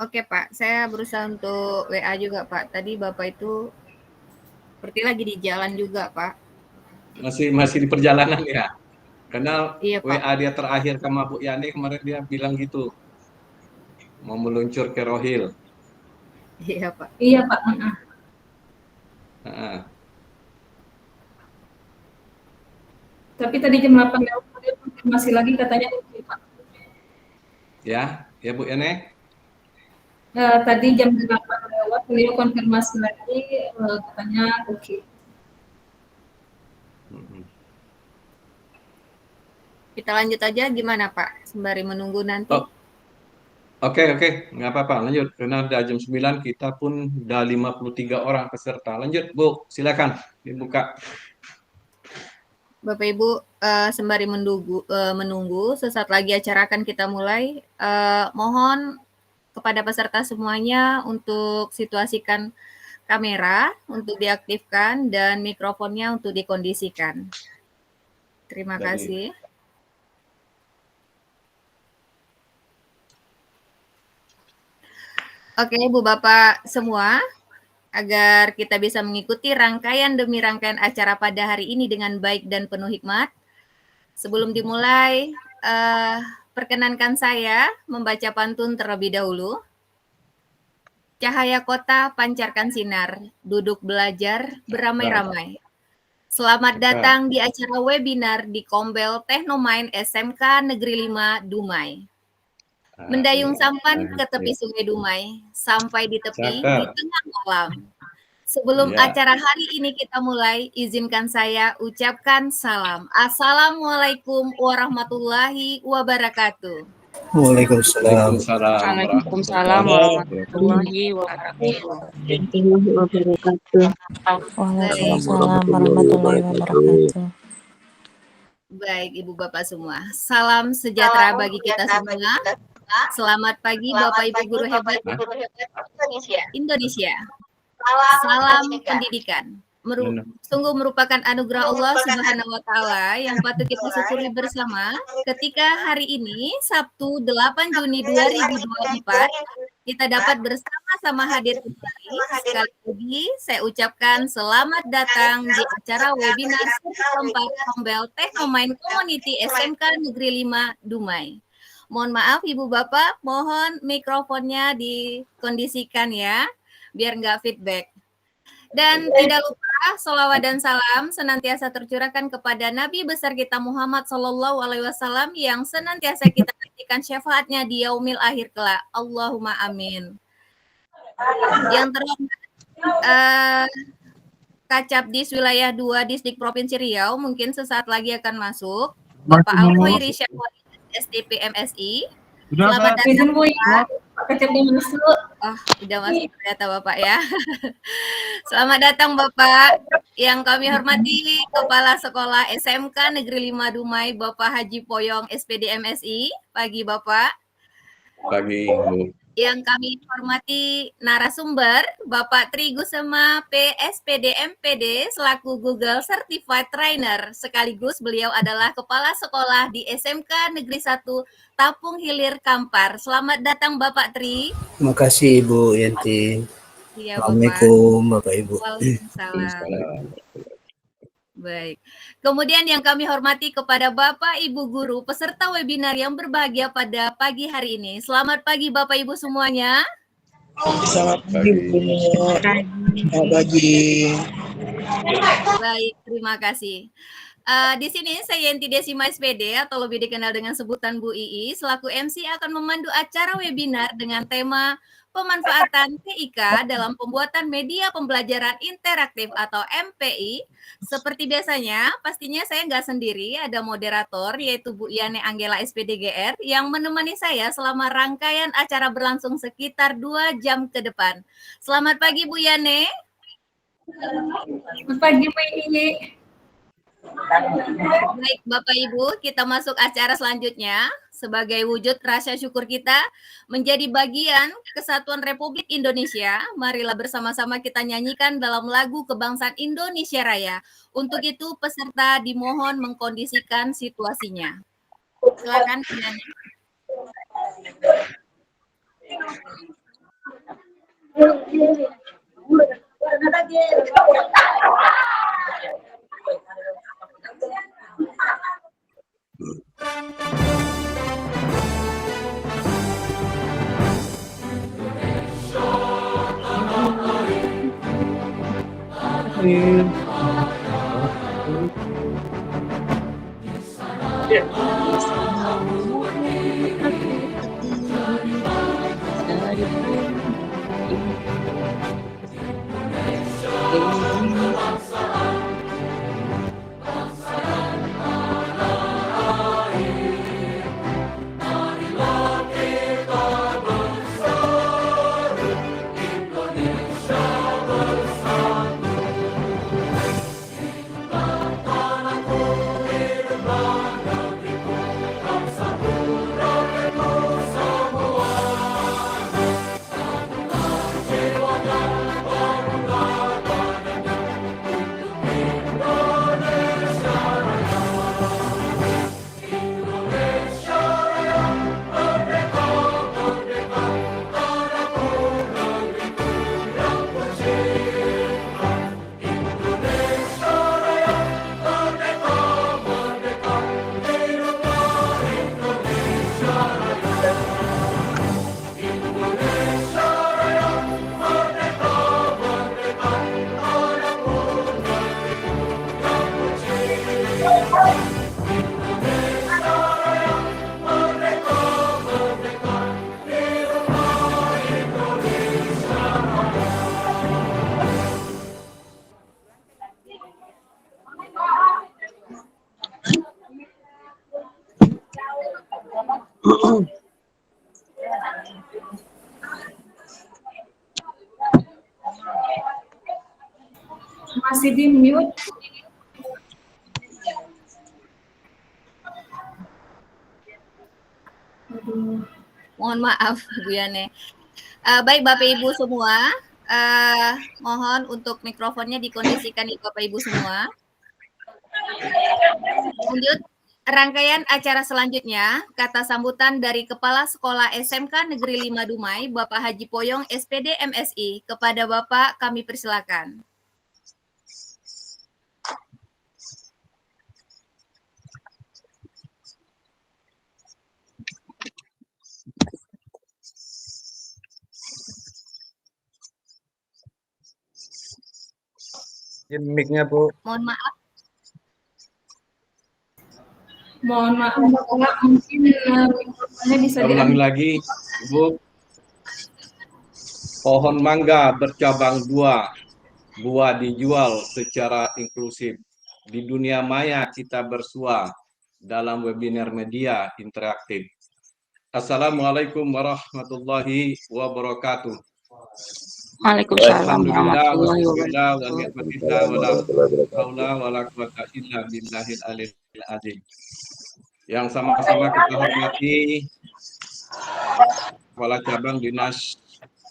Oke Pak, saya berusaha untuk WA juga Pak. Tadi Bapak itu seperti lagi di jalan juga Pak. Masih di perjalanan ya. Karena Iya Pak. WA dia terakhir sama Bu Yani kemarin dia bilang gitu, mau meluncur ke Rohil. Iya Pak. Iya Pak. Nah, Tapi tadi jam 8 lewat dia konfirmasi lagi katanya oke Pak. ya Bu Yani. Tadi jam 8 lewat beliau konfirmasi lagi katanya oke. Kita lanjut aja gimana Pak? Sembari menunggu nanti. Oh, oke, nggak apa-apa, lanjut. Karena udah jam 9, kita pun udah 53 orang peserta. Lanjut, Bu, silakan dibuka. Bapak Ibu, sembari menunggu, sesaat lagi acara akan kita mulai. Mohon kepada peserta semuanya untuk situasikan kamera untuk diaktifkan dan mikrofonnya untuk dikondisikan. Terima kasih. Oke, Ibu Bapak semua, agar kita bisa mengikuti rangkaian demi rangkaian acara pada hari ini dengan baik dan penuh hikmat. Sebelum dimulai, perkenankan saya membaca pantun terlebih dahulu. Cahaya kota pancarkan sinar, duduk belajar beramai-ramai. Selamat datang di acara webinar di Kombel Teknomain SMK Negeri 5 Dumai. Mendayung sampan ke tepi Sungai Dumai, sampai di tepi di tengah malam. Sebelum acara hari ini kita mulai, izinkan saya ucapkan salam. Assalamualaikum warahmatullahi wabarakatuh. Waalaikumsalam. Waalaikumsalam warahmatullahi wabarakatuh. Waalaikumsalam warahmatullahi wabarakatuh. Baik, Ibu Bapak semua. Salam sejahtera bagi kita semua. Selamat pagi Bapak Ibu guru hebat Indonesia. Salam pendidikan. Sungguh merupakan anugerah Allah Subhanahu wa Ta'ala yang patut kita syukuri bersama ketika hari ini Sabtu 8 Juni 2024 kita dapat bersama-sama hadir kembali. Sekali lagi saya ucapkan selamat datang di acara webinar keempat Kombel Teknomain Community SMK Negeri 5 Dumai. Mohon maaf Ibu Bapak, mohon mikrofonnya dikondisikan ya, biar nggak feedback. Dan tidak lupa sholawat dan salam senantiasa tercurahkan kepada Nabi besar kita Muhammad SAW yang senantiasa kita nantikan syafaatnya di yaumil akhir kelak. Allahumma amin. Yang terhormat Kacabdis Wilayah 2 Distrik Provinsi Riau mungkin sesaat lagi akan masuk. Bapak Alkhoiri Syahwari STP MSI. Selamat datang Pak. Oh, udah masuk ternyata Bapak ya. Selamat datang Bapak. Yang kami hormati Kepala Sekolah SMK Negeri 5 Dumai, Bapak Haji Poyong SPD MSI. Pagi Bapak. Pagi Bu. Yang kami hormati narasumber Bapak Tri Gusema PSPD MPD selaku Google Certified Trainer. Sekaligus beliau adalah Kepala Sekolah di SMK Negeri 1 Tapung Hilir Kampar. Selamat datang Bapak Tri. Terima kasih Ibu Yanti. Ya, Assalamualaikum Bapak Ibu. Waalaikumsalam. Baik. Kemudian yang kami hormati kepada Bapak Ibu guru peserta webinar yang berbahagia pada pagi hari ini. Selamat pagi Bapak Ibu semuanya. Selamat pagi. Selamat pagi. Baik, terima kasih. Di sini saya Yanti Desima SPD atau lebih dikenal dengan sebutan Bu Ii selaku MC akan memandu acara webinar dengan tema pemanfaatan TIK dalam pembuatan media pembelajaran interaktif atau MPI. Seperti biasanya, pastinya saya nggak sendiri, ada moderator yaitu Bu Yane Anggela SPDGR yang menemani saya selama rangkaian acara berlangsung sekitar 2 jam ke depan. Selamat pagi Bu Yane. Selamat pagi Bu Ii. Baik Bapak Ibu, kita masuk acara selanjutnya. Sebagai wujud rasa syukur kita menjadi bagian Kesatuan Republik Indonesia, marilah bersama-sama kita nyanyikan dalam lagu Kebangsaan Indonesia Raya. Untuk itu peserta dimohon mengkondisikan situasinya. Silakan. Masih di mute. Mohon maaf, Bu Yane. Baik Bapak Ibu semua, mohon untuk mikrofonnya dikondisikan nih Bapak Ibu semua. Lanjut, rangkaian acara selanjutnya, kata sambutan dari Kepala Sekolah SMK Negeri 5 Dumai, Bapak Haji Poyong, SPD MSI. Kepada Bapak kami persilakan. Mic-nya, Bu. Mohon maaf. Mohon maaf, Bapak, mungkin mikrofonnya bisa Ulangi lagi, Bu. Pohon mangga bercabang dua, buah dijual secara inklusif. Di dunia maya kita bersua dalam webinar media interaktif. Assalamualaikum warahmatullahi wabarakatuh. Waalaikumsalam Alhamdulillah warahmatullahi wassalillah wa wabarakatuh. ni'matillah wa la haula wa la quwata illa billahil aliyil azim. Yang sama-sama kita hormati Kepala Cabang Dinas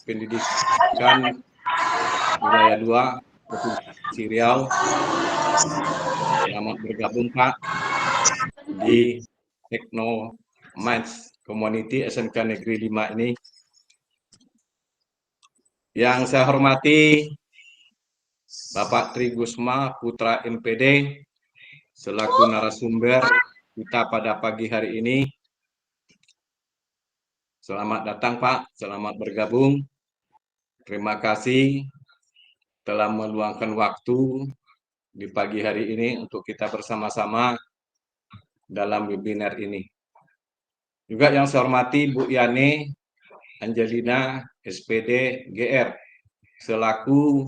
Pendidikan Wilayah 2 Provinsi Riau. Selamat bergabung Pak di Techno Minds Community SMK Negeri 5 ini. Yang saya hormati Bapak Tri Gusma Putra MPD selaku narasumber kita pada pagi hari ini. Selamat datang Pak, selamat bergabung. Terima kasih telah meluangkan waktu di pagi hari ini untuk kita bersama-sama dalam webinar ini. Juga yang saya hormati Bu Yani Angelina SPD GR selaku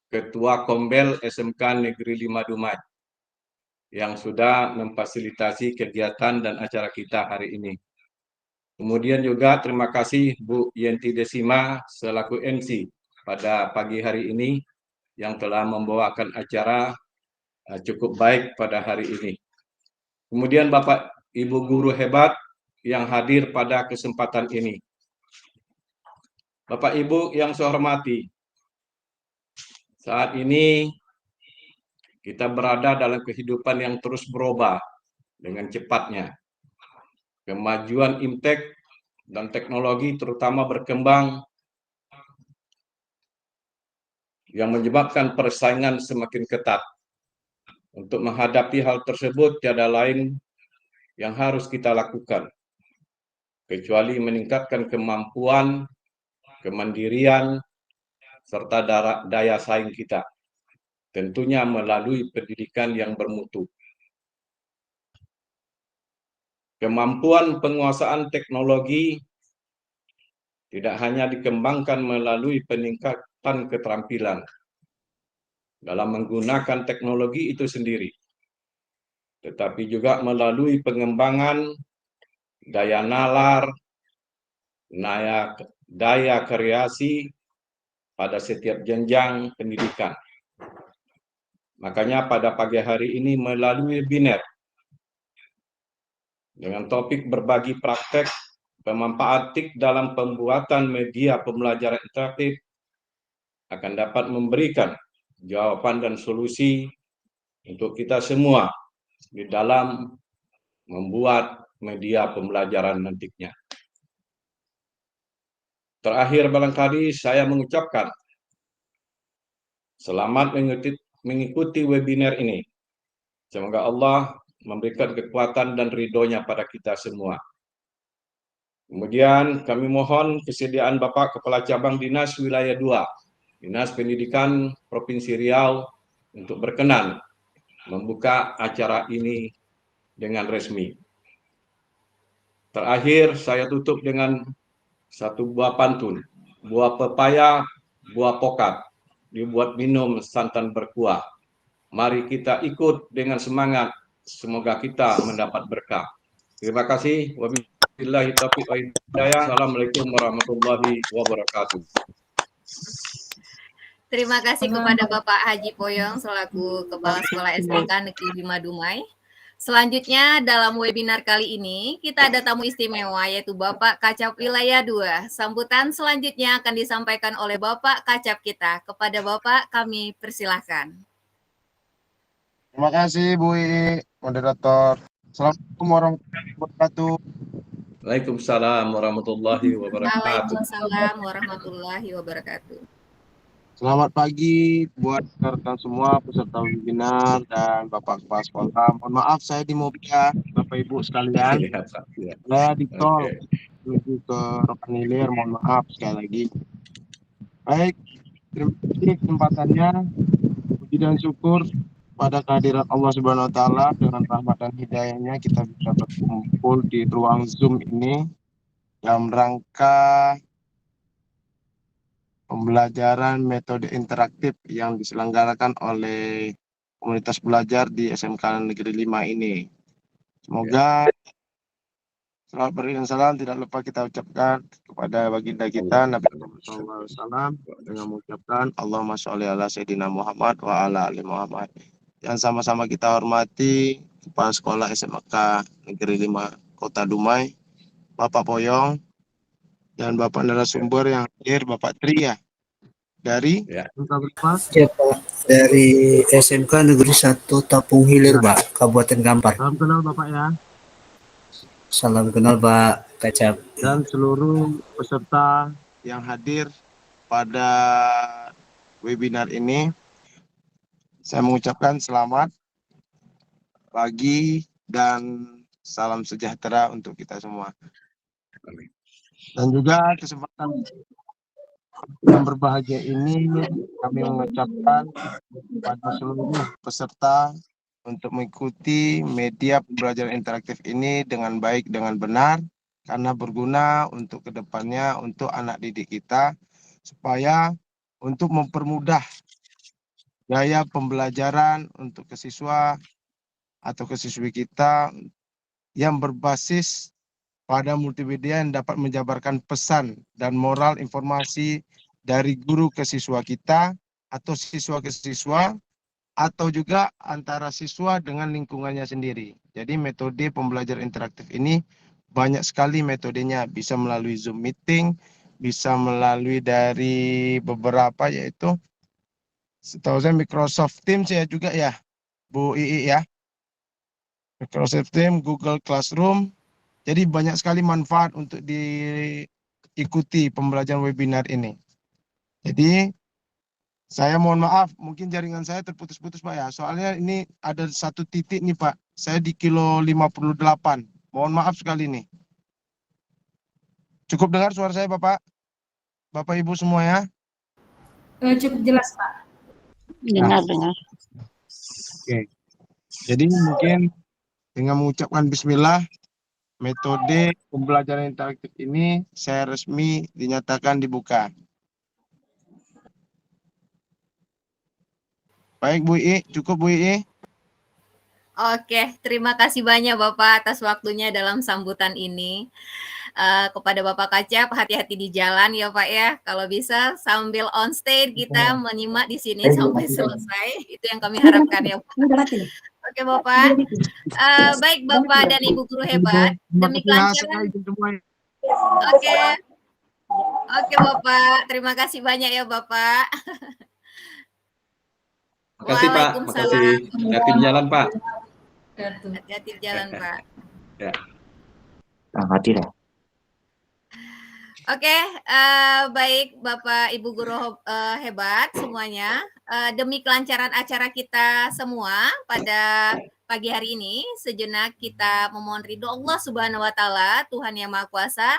Ketua Kombel SMK Negeri 5 Dumai yang sudah memfasilitasi kegiatan dan acara kita hari ini. Kemudian juga terima kasih Bu Yenti Desima selaku MC pada pagi hari ini yang telah membawakan acara cukup baik pada hari ini. Kemudian Bapak Ibu guru hebat yang hadir pada kesempatan ini. Bapak Ibu yang saya hormati, saat ini kita berada dalam kehidupan yang terus berubah dengan cepatnya. Kemajuan impact dan teknologi terutama berkembang yang menyebabkan persaingan semakin ketat. Untuk menghadapi hal tersebut, tiada lain yang harus kita lakukan, kecuali meningkatkan kemampuan, kemandirian, serta daya saing kita. Tentunya melalui pendidikan yang bermutu. Kemampuan penguasaan teknologi tidak hanya dikembangkan melalui peningkatan keterampilan dalam menggunakan teknologi itu sendiri, tetapi juga melalui pengembangan daya nalar, daya kreasi pada setiap jenjang pendidikan. Makanya pada pagi hari ini melalui webinar dengan topik berbagi praktek pemanfaat TIK dalam pembuatan media pembelajaran interaktif akan dapat memberikan jawaban dan solusi untuk kita semua di dalam membuat media pembelajaran nantinya. Terakhir barangkali saya mengucapkan selamat mengikuti webinar ini. Semoga Allah memberikan kekuatan dan ridhonya pada kita semua. Kemudian kami mohon kesediaan Bapak Kepala Cabang Dinas Wilayah 2, Dinas Pendidikan Provinsi Riau untuk berkenan membuka acara ini dengan resmi. Terakhir saya tutup dengan satu buah pantun. Buah pepaya, buah pokat, dibuat minum santan berkuah. Mari kita ikut dengan semangat, semoga kita mendapat berkah. Terima kasih. Wabillahi taufiq wal hidayah. Assalamualaikum warahmatullahi wabarakatuh. Terima kasih kepada Bapak Haji Poyong selaku Kepala Sekolah SMK Negeri 5 Dumai. Selanjutnya dalam webinar kali ini kita ada tamu istimewa yaitu Bapak Kacap Wilayah 2. Sambutan selanjutnya akan disampaikan oleh Bapak Kacap kita. Kepada Bapak kami persilahkan. Terima kasih Bu Ii, moderator. Assalamualaikum warahmatullahi wabarakatuh. Waalaikumsalam warahmatullahi wabarakatuh. Waalaikumsalam warahmatullahi wabarakatuh. Selamat pagi buat rekan semua peserta webinar dan Bapak Kepala Sekolah. Mohon maaf saya di mobil ya, Bapak Ibu sekalian. Saya di tol menuju ke Rokan Hilir, mohon maaf sekali lagi. Baik, terima kasih kesempatannya. Puji dan syukur pada kehadiran Allah Subhanahu wa taala, dengan rahmat dan hidayahnya kita bisa berkumpul di ruang Zoom ini dalam rangka pembelajaran metode interaktif yang diselenggarakan oleh komunitas belajar di SMK Negeri 5 ini. Semoga selamat berikan salam tidak lupa kita ucapkan kepada baginda kita Nabi Muhammad SAW dengan mengucapkan Allahumma sholli ala Sayyidina Muhammad wa ala ali Muhammad. Yang sama-sama kita hormati Kepala Sekolah SMK Negeri 5 Kota Dumai, Bapak Poyong, dan Bapak narasumber yang hadir, Bapak Tri ya, dari Ya, Pak. Dari SMK Negeri 1 Tapung Hilir, Pak, Kabupaten Kampar. Salam kenal Bapak ya. Salam kenal, Pak Kacap. Dan seluruh peserta yang hadir pada webinar ini, saya mengucapkan selamat pagi dan salam sejahtera untuk kita semua. Dan juga kesempatan yang berbahagia ini kami mengucapkan kepada seluruh peserta untuk mengikuti media pembelajaran interaktif ini dengan baik, dengan benar, karena berguna untuk kedepannya untuk anak didik kita, supaya untuk mempermudah gaya pembelajaran untuk ke siswa atau ke siswi kita yang berbasis pada multimedia yang dapat menjabarkan pesan dan moral informasi dari guru ke siswa kita atau siswa ke siswa atau juga antara siswa dengan lingkungannya sendiri. Jadi metode pembelajaran interaktif ini banyak sekali metodenya, bisa melalui Zoom meeting, bisa melalui dari beberapa yaitu setahu saya Microsoft Teams ya juga ya, Bu Ii ya. Microsoft Teams, Google Classroom. Jadi banyak sekali manfaat untuk diikuti pembelajaran webinar ini. Jadi Saya mohon maaf, mungkin jaringan saya terputus-putus Pak ya. Soalnya ini ada satu titik nih Pak. Saya di kilo 58. Mohon maaf sekali nih. Cukup dengar suara saya Bapak? Bapak Ibu semua ya? Cukup jelas, Pak. Dengar. Oke. Jadi mungkin dengan mengucapkan bismillah, metode pembelajaran interaktif ini saya resmi dinyatakan dibuka. Baik Bu I, cukup Bu I. Oke, terima kasih banyak Bapak atas waktunya dalam sambutan ini. Kepada Bapak Kacap, hati-hati di jalan ya Pak ya. Kalau bisa sambil on stage kita menyimak di sini sampai selesai. Itu yang kami harapkan ya Pak. Oke Bapak. Baik Bapak dan Ibu guru hebat. Demi kelancaran. Oke. Oke Bapak, terima kasih banyak ya Bapak. Makasih Pak, makasih. Hati-hati di jalan Pak. Hati-hati di jalan Pak. Ya. Hati dah. Oke, baik Bapak Ibu guru hebat semuanya. Demi kelancaran acara kita semua pada pagi hari ini, sejenak kita memohon ridho Allah Subhanahu wa taala, Tuhan Yang Maha Kuasa,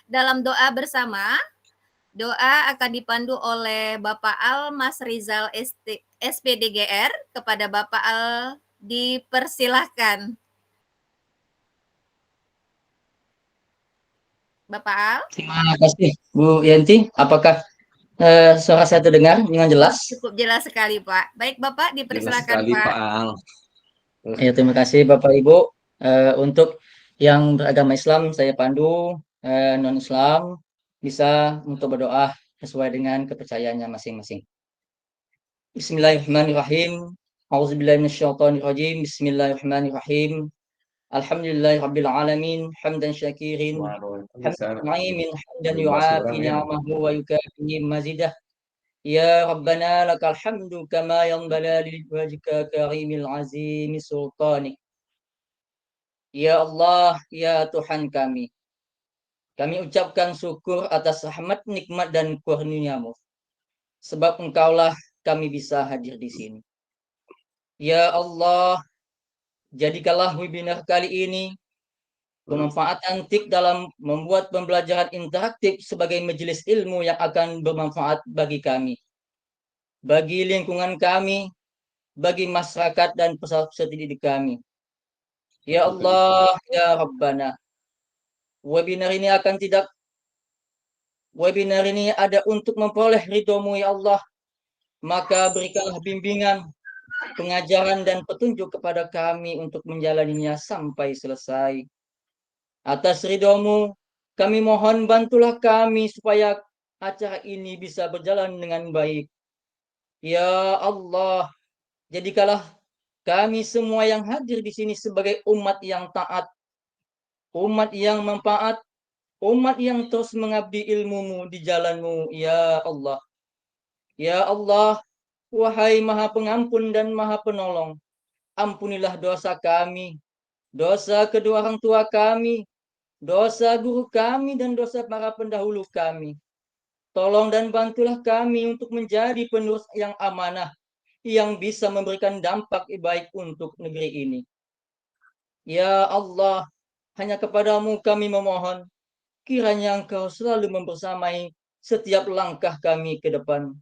dalam doa bersama. Doa akan dipandu oleh Bapak Al Mas Rizal SPDGR. Kepada Bapak Al dipersilahkan. Bapak Al. Terima kasih Bu Yanti. Apakah suara saya terdengar dengan jelas? Cukup jelas sekali Pak. Baik Bapak, dipersilakan sekali, Pak. Pak Al. Ya, terima kasih Bapak Ibu. Untuk yang beragama Islam saya pandu, non Islam bisa untuk berdoa sesuai dengan kepercayaannya masing-masing. Bismillahirrahmanirrahim. A'udzubillahi minasyaitonirrajim. Bismillahirrahmanirrahim. Alhamdulillahirabbil alamin, hamdan syakirin, hamdan na'imin, hamdan yu'afi ni'amahu wa yukafi mazidah. Ya Rabbana lakal hamdu kama yanbaghi li wajhika karimil azimi sultanik. Ya Allah, ya Tuhan kami ucapkan syukur atas rahmat, nikmat, dan kurnia-Mu. Sebab Engkaulah kami bisa hadir di sini. Ya Allah, jadikanlah webinar kali ini bermanfaat antik dalam membuat pembelajaran interaktif sebagai majelis ilmu yang akan bermanfaat bagi kami, bagi lingkungan kami, bagi masyarakat dan peserta didik kami. Ya Allah, ya Rabbana, webinar ini ada untuk memperoleh ridho-Mu ya Allah. Maka berikanlah bimbingan, pengajaran dan petunjuk kepada kami untuk menjalaninya sampai selesai. Atas ridho-Mu, kami mohon bantulah kami supaya acara ini bisa berjalan dengan baik. Ya Allah, jadikanlah kami semua yang hadir di sini sebagai umat yang taat, umat yang manfaat, umat yang terus mengabdi ilmu-Mu di jalan-Mu, ya Allah. Ya Allah, wahai Maha Pengampun dan Maha Penolong, ampunilah dosa kami, dosa kedua orang tua kami, dosa guru kami, dan dosa para pendahulu kami. Tolong dan bantulah kami untuk menjadi penerus yang amanah, yang bisa memberikan dampak baik untuk negeri ini. Ya Allah, hanya kepadamu kami memohon, kiranya Engkau selalu membersamai setiap langkah kami ke depan.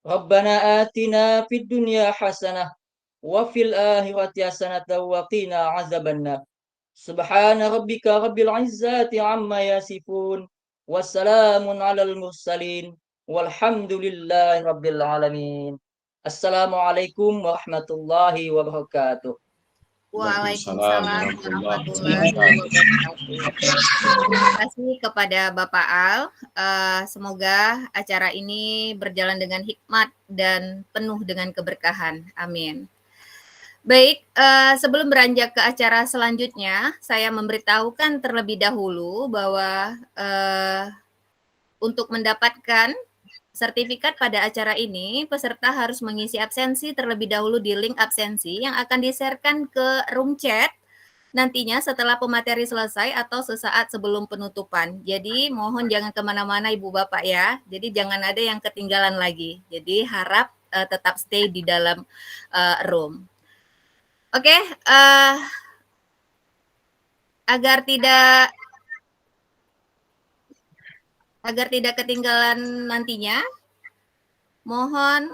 Rabbana atina fid dunya hasanah wa fil akhirati hasanah wa qina azabannar. Subhana rabbika rabbil izzati amma yasifun. Wassalamun alal mursalin. Walhamdulillahi rabbil alamin. Assalamualaikum warahmatullahi wabarakatuh. Waalaikumsalam warahmatullahi wabarakatuh. Terima kasih kepada Bapak Al. Semoga acara ini berjalan dengan hikmat dan penuh dengan keberkahan. Amin. Baik, sebelum beranjak ke acara selanjutnya, saya memberitahukan terlebih dahulu bahwa untuk mendapatkan sertifikat pada acara ini, peserta harus mengisi absensi terlebih dahulu di link absensi yang akan di-sharekan ke room chat nantinya setelah pemateri selesai atau sesaat sebelum penutupan. Jadi mohon jangan kemana-mana Ibu Bapak ya. Jadi jangan ada yang ketinggalan lagi. Jadi harap tetap stay di dalam room. Oke, agar tidak ketinggalan nantinya, mohon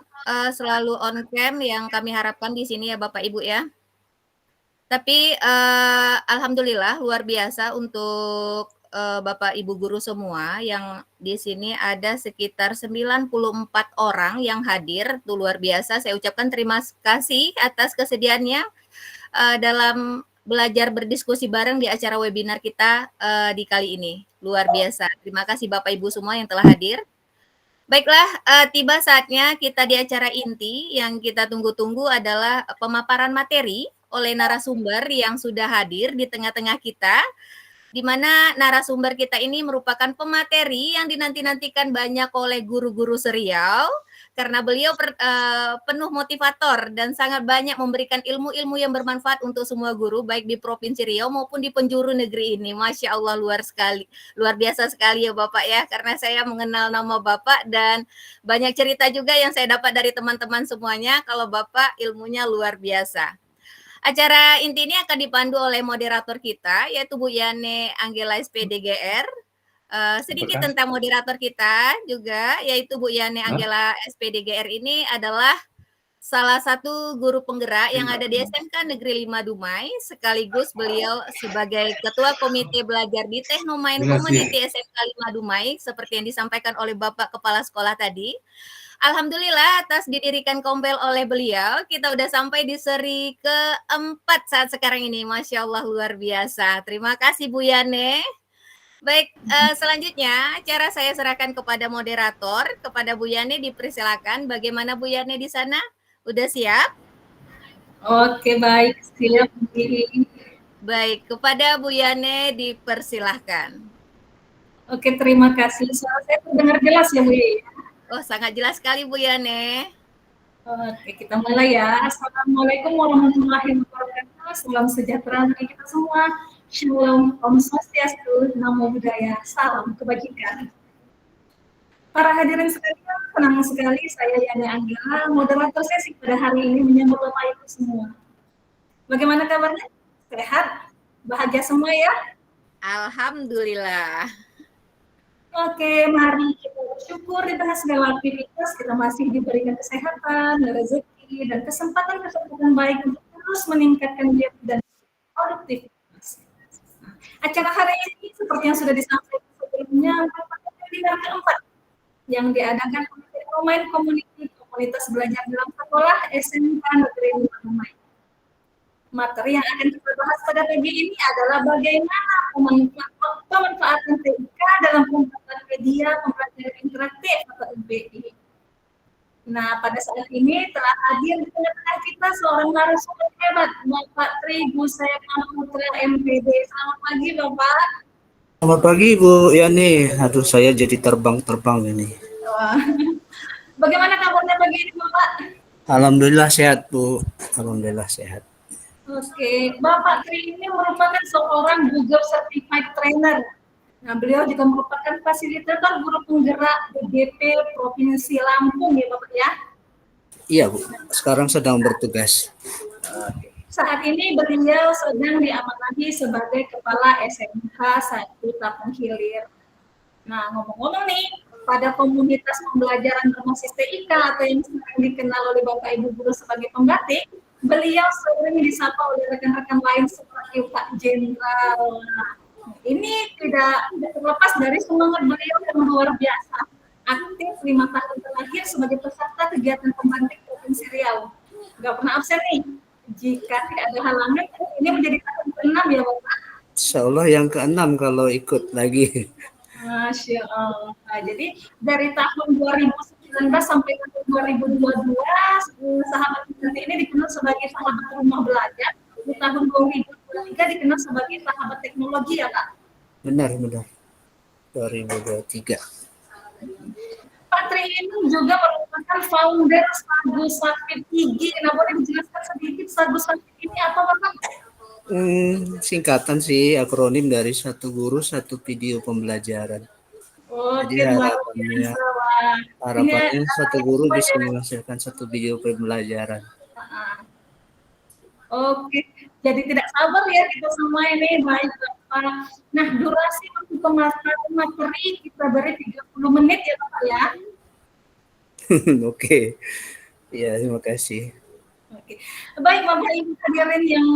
selalu on cam yang kami harapkan di sini ya Bapak Ibu ya. Tapi alhamdulillah luar biasa untuk Bapak Ibu guru semua yang di sini ada sekitar 94 orang yang hadir. Itu luar biasa. Saya ucapkan terima kasih atas kesediaannya dalam belajar berdiskusi bareng di acara webinar kita di kali ini. Luar biasa. Terima kasih Bapak Ibu semua yang telah hadir. Baiklah, tiba saatnya kita di acara inti yang kita tunggu-tunggu adalah pemaparan materi oleh narasumber yang sudah hadir di tengah-tengah kita, di mana narasumber kita ini merupakan pemateri yang dinanti-nantikan banyak oleh guru-guru serial, karena beliau penuh motivator dan sangat banyak memberikan ilmu-ilmu yang bermanfaat untuk semua guru, baik di Provinsi Riau maupun di penjuru negeri ini. Masya Allah, luar biasa sekali ya Bapak ya, karena saya mengenal nama Bapak dan banyak cerita juga yang saya dapat dari teman-teman semuanya, kalau Bapak ilmunya luar biasa. Acara inti ini akan dipandu oleh moderator kita, yaitu Bu Yane Anggela SPDGR. Sedikit tentang moderator kita juga, yaitu Bu Yane Anggela SPDGR ini adalah salah satu guru penggerak yang ada di SMK Negeri 5 Dumai, sekaligus beliau sebagai Ketua Komite Belajar di Technomind Community SMK 5 Dumai, seperti yang disampaikan oleh Bapak Kepala Sekolah tadi. Alhamdulillah atas didirikan Kompel oleh beliau, kita udah sampai di seri keempat saat sekarang ini. Masya Allah luar biasa. Terima kasih Bu Yane. Baik, selanjutnya acara saya serahkan kepada moderator, kepada Bu Yane dipersilakan. Bagaimana Bu Yane di sana? Udah siap? Oke, baik. Siap. Baik, kepada Bu Yane dipersilahkan. Oke, terima kasih. Suara saya terdengar jelas ya Bu Yane? Oh, sangat jelas sekali Bu Yane. Oke, kita mulai ya. Assalamualaikum warahmatullahi wabarakatuh. Salam sejahtera bagi kita semua. Shalom, Om Swastiastu, Namo Buddhaya, salam kebajikan. Para hadirin sekalian, senang sekali saya Yani Anggela, moderator sesi pada hari ini menyambut Bapak Ibu semua. Bagaimana kabarnya? Sehat? Bahagia semua ya? Alhamdulillah. Oke, mari kita bersyukur di tengah segala aktivitas kita masih diberikan kesehatan, rezeki, dan kesempatan baik untuk terus meningkatkan diri dan produktivitas. Acara hari ini seperti yang sudah disampaikan sebelumnya merupakan webinar keempat yang diadakan oleh Technomind Community Komunitas Belajar dalam Sekolah SMK Negeri 5 Dumai. Materi yang akan kita bahas pada pagi ini adalah bagaimana pemanfaatan TIK dalam pembuatan media pembelajaran interaktif atau MPI. Nah, pada saat ini telah hadir di tengah-tengah kita seorang narasumber hebat, Bapak Tri Busayana Putra MPD. Selamat pagi, Bapak. Selamat pagi Bu Yani. Aduh, saya jadi terbang-terbang ini. Wah. Bagaimana kabarnya pagi ini, Bapak? Alhamdulillah sehat Bu. Alhamdulillah sehat. Oke, Bapak Tri ini merupakan seorang Google Certified Trainer. Nah, beliau juga merupakan fasilitator guru penggerak BGP Provinsi Lampung ya Bapak ya? Iya Bu, sekarang sedang bertugas. Saat ini beliau sedang diamanahi sebagai Kepala SMK 1 Tapung Hilir. Nah, ngomong-ngomong nih, pada komunitas pembelajaran berbasis TIK atau yang sering dikenal oleh Bapak Ibu guru sebagai pembatik, beliau sering disapa oleh rekan-rekan lain seperti Pak Jenderal. Nah, ini tidak terlepas dari semangat beliau yang luar biasa. Aktif 5 tahun terakhir sebagai peserta kegiatan pembatik Provinsi Riau. Nggak pernah absen nih. Jika tidak ada halangan, ini menjadi tahun ke-6 ya Bapak? Insya Allah yang ke-6 kalau ikut lagi. Masya Allah. Nah, jadi dari tahun 2019 sampai tahun 2022, sahabat kita ini dikenal sebagai sahabat rumah belajar. Di tahun 2023 dikenal sebagai sahabat teknologi ya Kak? Benar. 2023. Pak Tri ini juga merupakan founder Sagu Sakit Gigi. Nah, boleh dijelaskan sedikit Sagu Sakit ini apa Bapak? Singkatan sih, akronim dari satu guru satu video pembelajaran. Jadi Oke, luar biasa, Wak. Ini harapannya satu guru info bisa yang menghasilkan satu video pembelajaran. Oke, jadi tidak sabar ya kita semua ini. Baik, Bapak. Nah, durasi untuk pemaparan materi kita beri 30 menit ya, Bapak ya. Oke. Ya, terima kasih. Oke. Baik, Bapak Ibu hadirin yang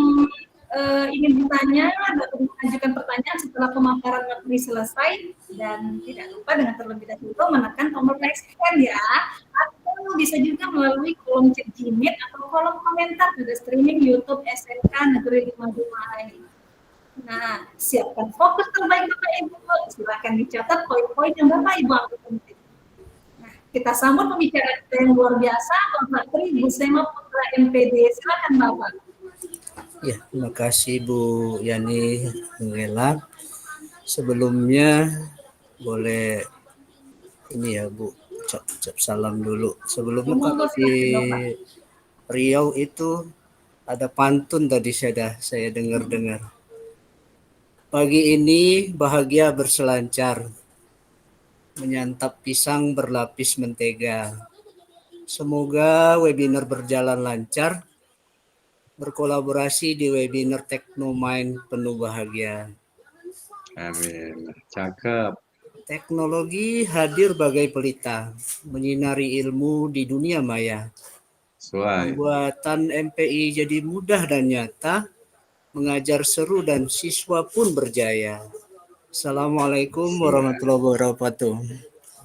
ingin bertanya atau mengajukan pertanyaan setelah pemaparan materi selesai, dan tidak lupa dengan terlebih dahulu menekan tombol raise hand ya, atau bisa juga melalui kolom chat Gmail atau kolom komentar pada streaming YouTube SMK Negeri 5 Dumai. Nah, siapkan fokus terbaik Bapak Ibu, silakan dicatat poin-poin yang Bapak Ibu anggap penting. Nah, kita sambut pembicara kita yang luar biasa, Bapak Tri Busema Putra MPD. Silakan Bapak. Ya, terima kasih Bu Yani Ngelat. Sebelumnya boleh ini ya Bu, ucap salam dulu. Sebelumnya kalau di Riau itu ada pantun tadi saya dengar-dengar. Pagi ini bahagia berselancar, menyantap pisang berlapis mentega. Semoga webinar berjalan lancar, berkolaborasi di webinar Teknomind penuh bahagia. Amin. Cakep. Teknologi hadir bagai pelita, menyinari ilmu di dunia maya. Pembuatan MPI jadi mudah dan nyata, mengajar seru dan siswa pun berjaya. Assalamualaikum warahmatullahi wabarakatuh.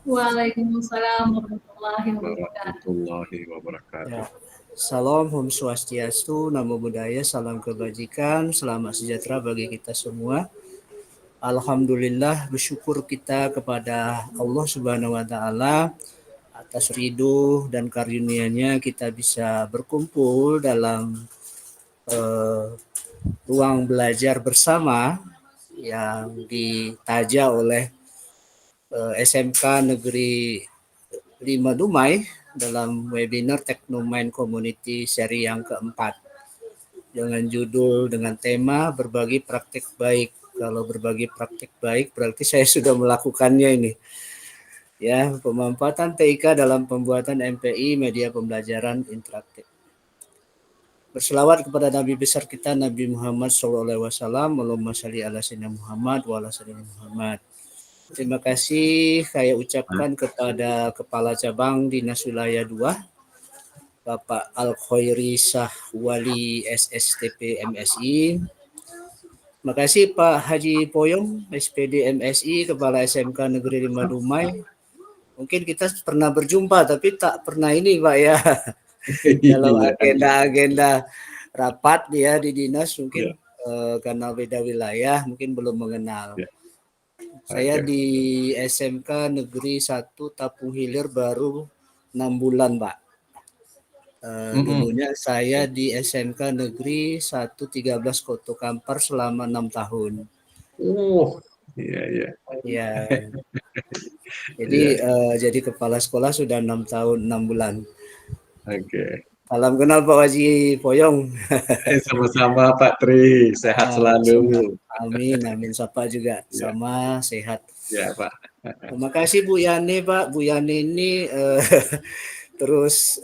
Waalaikumsalam warahmatullahi wabarakatuh. Ya. Salam Om Swastiastu, Namo Buddhaya, salam kebajikan, selamat sejahtera bagi kita semua. Alhamdulillah, bersyukur kita kepada Allah Subhanahu wa Ta'ala atas ridho dan karunia-Nya kita bisa berkumpul dalam ruang belajar bersama yang ditaja oleh SMK Negeri 5 Dumai dalam webinar Teknomind Community seri yang keempat dengan judul dengan tema berbagi praktik baik. Kalau berbagi praktik baik berarti saya sudah melakukannya ini. Ya, pemanfaatan TIK dalam pembuatan MPI media pembelajaran interaktif. Berselawat kepada Nabi besar kita Nabi Muhammad SAW. Allahumma shalli ala sayyidina Muhammad wa ala sayyidina Muhammad. Terima kasih saya ucapkan kepada Kepala Cabang Dinas Wilayah 2, Bapak Al-Khairi Sahwali SSTP MSI. Terima kasih Pak Haji Poyong, SPD MSI, Kepala SMK Negeri 5 Dumai. Mungkin kita pernah berjumpa, tapi tak pernah ini Pak ya. Dalam agenda-agenda rapat ya di dinas mungkin karena beda wilayah mungkin belum mengenal. Saya di SMK Negeri 1 Tapung Hilir baru 6 bulan, Pak. Dulunya saya di SMK Negeri 1 13 Koto Kampar selama 6 tahun. Iya. Ya. Jadi jadi kepala sekolah sudah 6 tahun 6 bulan. Oke. Salam kenal Pak Haji Poyong. Sama-sama Pak Tri, sehat selalu. Amin, sapa juga sama sehat. Ya Pak. Terima kasih Bu Yani Pak. Bu Yani ini terus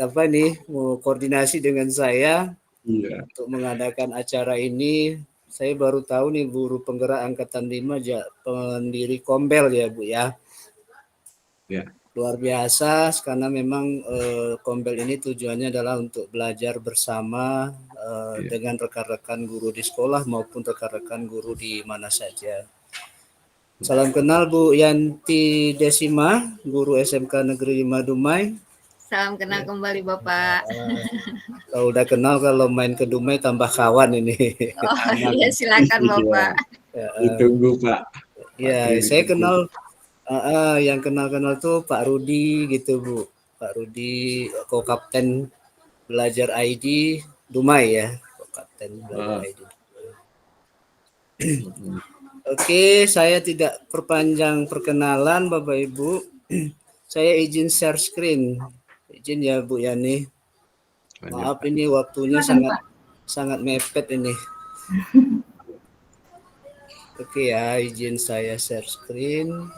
mau koordinasi dengan saya untuk mengadakan acara ini. Saya baru tahu nih guru penggerak angkatan 5 pendiri Kombel ya Bu ya. Ya. Luar biasa karena memang Kombel ini tujuannya adalah untuk belajar bersama dengan rekan-rekan guru di sekolah maupun rekan-rekan guru di mana saja. Salam kenal Bu Yanti Desima, guru SMK Negeri 5 Dumai. Salam kenal kembali Bapak. Kalau udah kenal kalau main ke Dumai tambah kawan ini. Oh iya silakan Bapak. Ditunggu Pak. Ya, saya kenal yang kenal-kenal tuh Pak Rudi gitu Bu. Pak Rudi ko-kapten belajar ID Dumai ya. Ko-kapten belajar ID. Oke, saya tidak perpanjang perkenalan Bapak Ibu. Saya izin share screen. Izin ya Bu Yani. Maaf ini waktunya sangat mepet ini. Oke ya, izin saya share screen.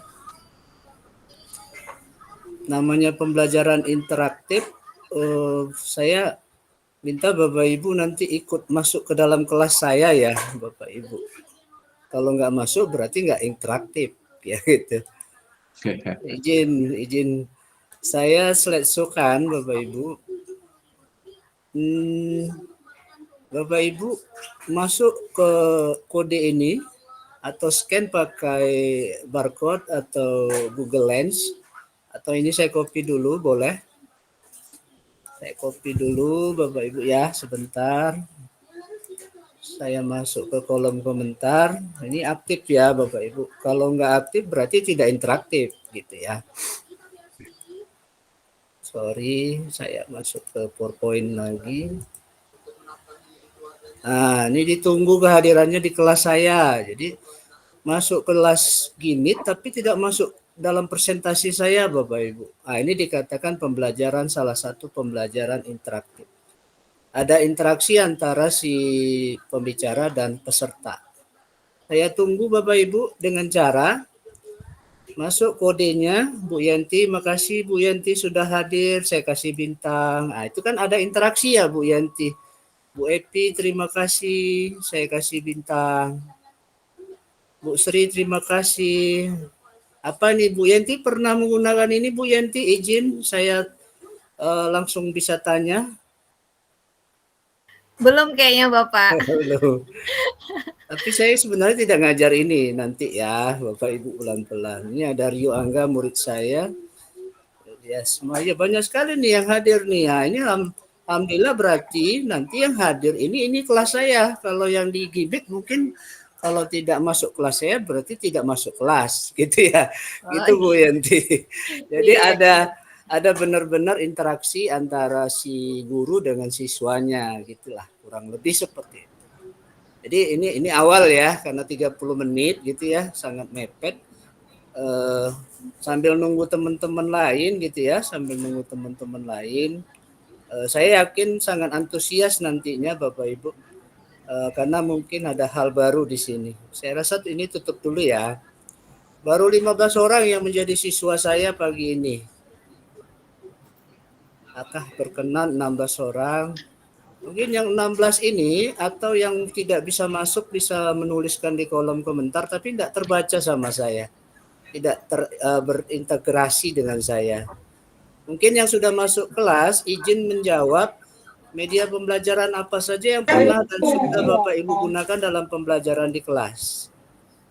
Namanya pembelajaran interaktif, saya minta Bapak Ibu nanti ikut masuk ke dalam kelas saya ya, Bapak Ibu. Kalau nggak masuk berarti nggak interaktif, ya gitu. Izin saya slideshow kan, Bapak Ibu. Bapak Ibu masuk ke kode ini atau scan pakai barcode atau Google Lens, atau ini saya copy dulu boleh. Saya copy dulu Bapak Ibu ya, sebentar. Saya masuk ke kolom komentar. Ini aktif ya Bapak Ibu. Kalau nggak aktif berarti tidak interaktif gitu ya. Sorry, saya masuk ke PowerPoint lagi. Nah, ini ditunggu kehadirannya di kelas saya. Jadi masuk kelas gini tapi tidak masuk dalam presentasi saya Bapak Ibu. Nah, ini dikatakan pembelajaran, salah satu pembelajaran interaktif. Ada interaksi antara si pembicara dan peserta. Saya tunggu Bapak Ibu dengan cara masuk kodenya. Bu Yanti, makasih Bu Yanti sudah hadir, saya kasih bintang. Nah, itu kan ada interaksi ya Bu Yanti. Bu Epi, terima kasih, saya kasih bintang. Bu Sri, terima kasih. Apa nih Bu Yanti pernah menggunakan ini Bu Yanti? Izin saya langsung bisa tanya. Belum kayaknya Bapak. Belum. Tapi saya sebenarnya tidak ngajar ini nanti ya Bapak Ibu, pelan-pelan. Ini ada Rio Angga murid saya. Ya semuanya banyak sekali nih yang hadir nih. Ya, ini alhamdulillah berarti nanti yang hadir ini kelas saya. Kalau yang di Gibik mungkin kalau tidak masuk kelas saya berarti tidak masuk kelas gitu ya. Gitu Bu Yanti. Jadi ada benar-benar interaksi antara si guru dengan siswanya gitulah, kurang lebih seperti itu. Jadi ini awal ya, karena 30 menit gitu ya, sangat mepet. Sambil nunggu teman-teman lain gitu ya, saya yakin sangat antusias nantinya Bapak Ibu, karena mungkin ada hal baru di sini. Saya rasa ini tutup dulu ya. Baru 15 orang yang menjadi siswa saya pagi ini. Apakah berkenan 16 orang? Mungkin yang 16 ini atau yang tidak bisa masuk bisa menuliskan di kolom komentar tapi tidak terbaca sama saya. Tidak berintegrasi dengan saya. Mungkin yang sudah masuk kelas izin menjawab media pembelajaran apa saja yang pernah dan sudah Bapak Ibu gunakan dalam pembelajaran di kelas.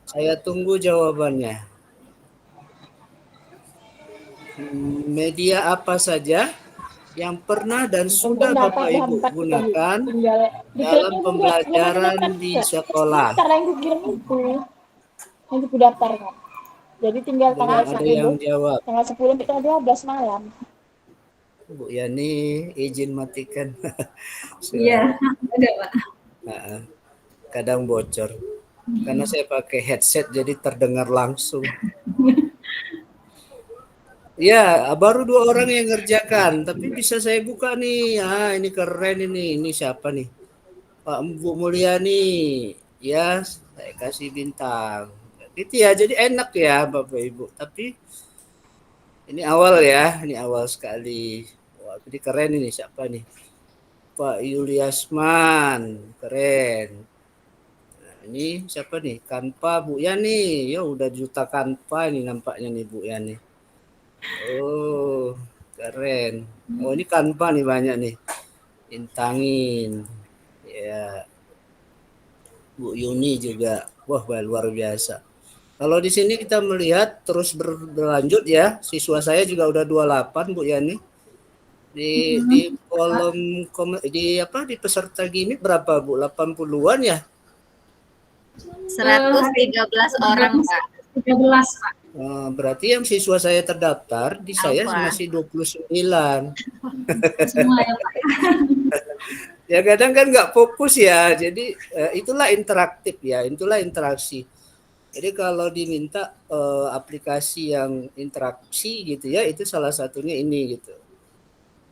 Saya tunggu jawabannya. Media apa saja yang pernah dan sudah Bapak Ibu gunakan dalam pembelajaran di sekolah. Yang buku daftar kan. Jadi tinggal tanggal 10, yang jawab. Tanggal 10 sampai tanggal 12 malam. Bu Yani izin matikan. Iya, ada Pak. Kadang bocor. Karena saya pakai headset jadi terdengar langsung. Ya, baru 2 orang yang ngerjakan, tapi bisa saya buka nih. Ini keren ini. Ini siapa nih? Pak Bu Mulyani. Ya, saya kasih bintang. Gitu ya, jadi enak ya Bapak Ibu. Tapi ini awal ya, ini awal sekali. Wah, ini keren ini siapa nih? Pak Yuliasman, keren. Nah, ini siapa nih? Kanpa Bu Yani. Ya udah juta Kanpa ini nampaknya nih Bu Yani. Oh, keren. Oh, ini Kanpa nih banyak nih. Intangin. Ya. Bu Yuni juga. Wah, luar biasa. Kalau di sini kita melihat terus berlanjut ya. Siswa saya juga udah 28 Bu Yani. Di kolom di peserta gini berapa Bu? 80-an ya? 113 orang Pak. 13 Pak. Berarti yang siswa saya terdaftar di saya masih 29. Semua ya Pak. Ya kadang kan nggak fokus ya. Jadi itulah interaktif ya. Itulah interaksi. Jadi kalau diminta aplikasi yang interaksi gitu ya, itu salah satunya ini gitu.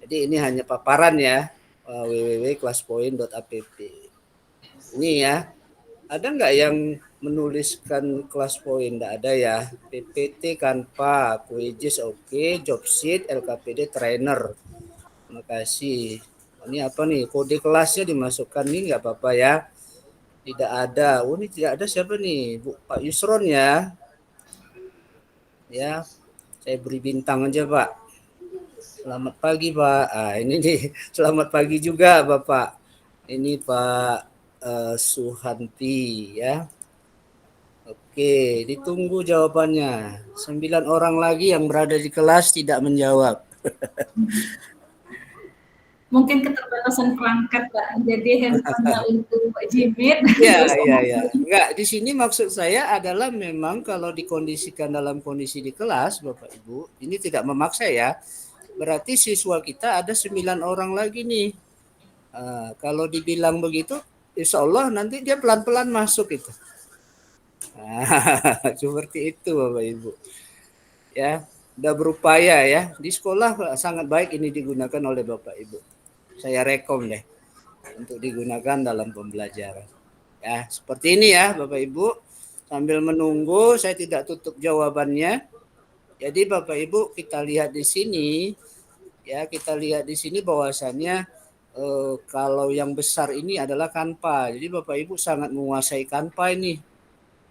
Jadi ini hanya paparan ya, www.classpoint.app. Ini ya. Ada nggak yang menuliskan kelas poin? Nggak ada ya. PPT, Canva, Quizzes oke, job sheet, LKPD, trainer. Terima kasih. Ini apa nih? Kode kelasnya dimasukkan nih nggak apa-apa ya. Tidak ada. Oh ini tidak ada siapa nih? Pak Yusron ya. Ya, saya beri bintang aja Pak. Selamat pagi Pak. Ini nih, selamat pagi juga Bapak. Ini Pak Suhanti ya. Oke, ditunggu jawabannya. 9 orang lagi yang berada di kelas tidak menjawab. Mungkin keterbatasan perangkat Pak, jadi handphonenya untuk Pak Jimit. Iya. Enggak, di sini maksud saya adalah memang kalau dikondisikan dalam kondisi di kelas, Bapak Ibu, ini tidak memaksa ya. Berarti siswa kita ada 9 orang lagi nih. Kalau dibilang begitu, insya Allah nanti dia pelan-pelan masuk itu. Seperti itu Bapak Ibu. Ya, udah berupaya ya. Di sekolah sangat baik ini digunakan oleh Bapak Ibu. Saya rekom deh untuk digunakan dalam pembelajaran. Ya, seperti ini ya Bapak Ibu. Sambil menunggu, saya tidak tutup jawabannya. Jadi Bapak Ibu kita lihat di sini, ya kita lihat di sini bahwasannya kalau yang besar ini adalah Canva. Jadi Bapak Ibu sangat menguasai Canva ini,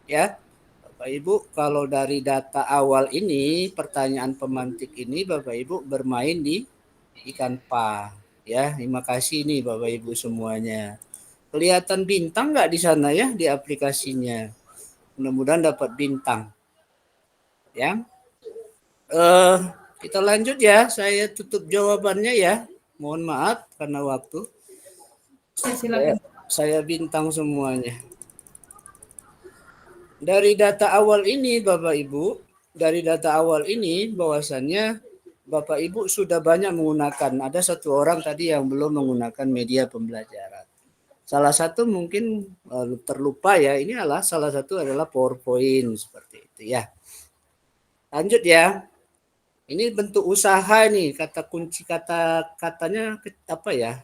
ya. Bapak Ibu kalau dari data awal ini, pertanyaan pemantik ini Bapak Ibu bermain di Canva. Ya, terima kasih nih Bapak Ibu semuanya. Kelihatan bintang nggak di sana ya di aplikasinya? Mudah-mudahan dapat bintang. Ya. Kita lanjut ya. Saya tutup jawabannya ya. Mohon maaf karena waktu. Saya bintang semuanya. Dari data awal ini Bapak Ibu, bahwasannya Bapak Ibu sudah banyak menggunakan. Ada satu orang tadi yang belum menggunakan media pembelajaran. Salah satu mungkin terlupa ya. Ini adalah salah satu adalah PowerPoint seperti itu ya. Lanjut ya. Ini bentuk usaha nih. Kata kunci katanya apa ya?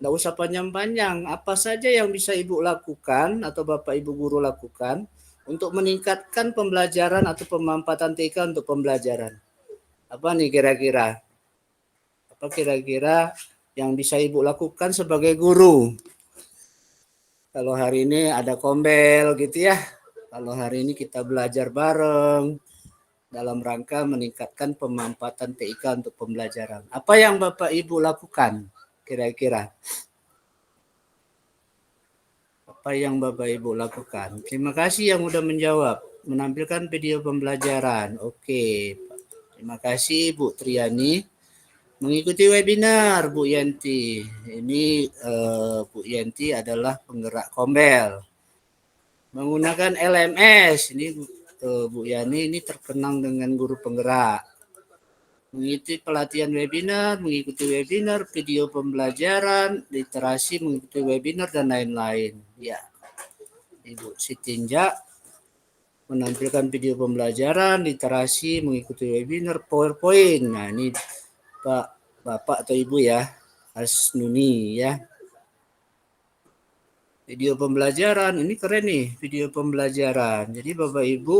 Nggak usah panjang-panjang. Apa saja yang bisa Ibu lakukan atau Bapak Ibu guru lakukan untuk meningkatkan pembelajaran atau pemanfaatan TK untuk pembelajaran. Apa nih kira-kira? Apa kira-kira yang bisa Ibu lakukan sebagai guru? Kalau hari ini ada kombel gitu ya. Kalau hari ini kita belajar bareng dalam rangka meningkatkan pemanfaatan TK untuk pembelajaran. Apa yang Bapak Ibu lakukan kira-kira? Apa yang Bapak Ibu lakukan? Terima kasih yang sudah menjawab. Menampilkan video pembelajaran. Oke. Terima kasih Bu Triani. Mengikuti webinar Bu Yanti. Ini Bu Yanti adalah penggerak kombel. Menggunakan LMS. Ini Bu Yani ini terkenang dengan guru penggerak. Mengikuti pelatihan webinar, mengikuti webinar, video pembelajaran, literasi, mengikuti webinar dan lain-lain. Ya. Ibu Sitinja menampilkan video pembelajaran, literasi, mengikuti webinar, PowerPoint. Nah, ini Bapak atau Ibu ya, Asnuni ya. Video pembelajaran, ini keren nih, video pembelajaran. Jadi Bapak Ibu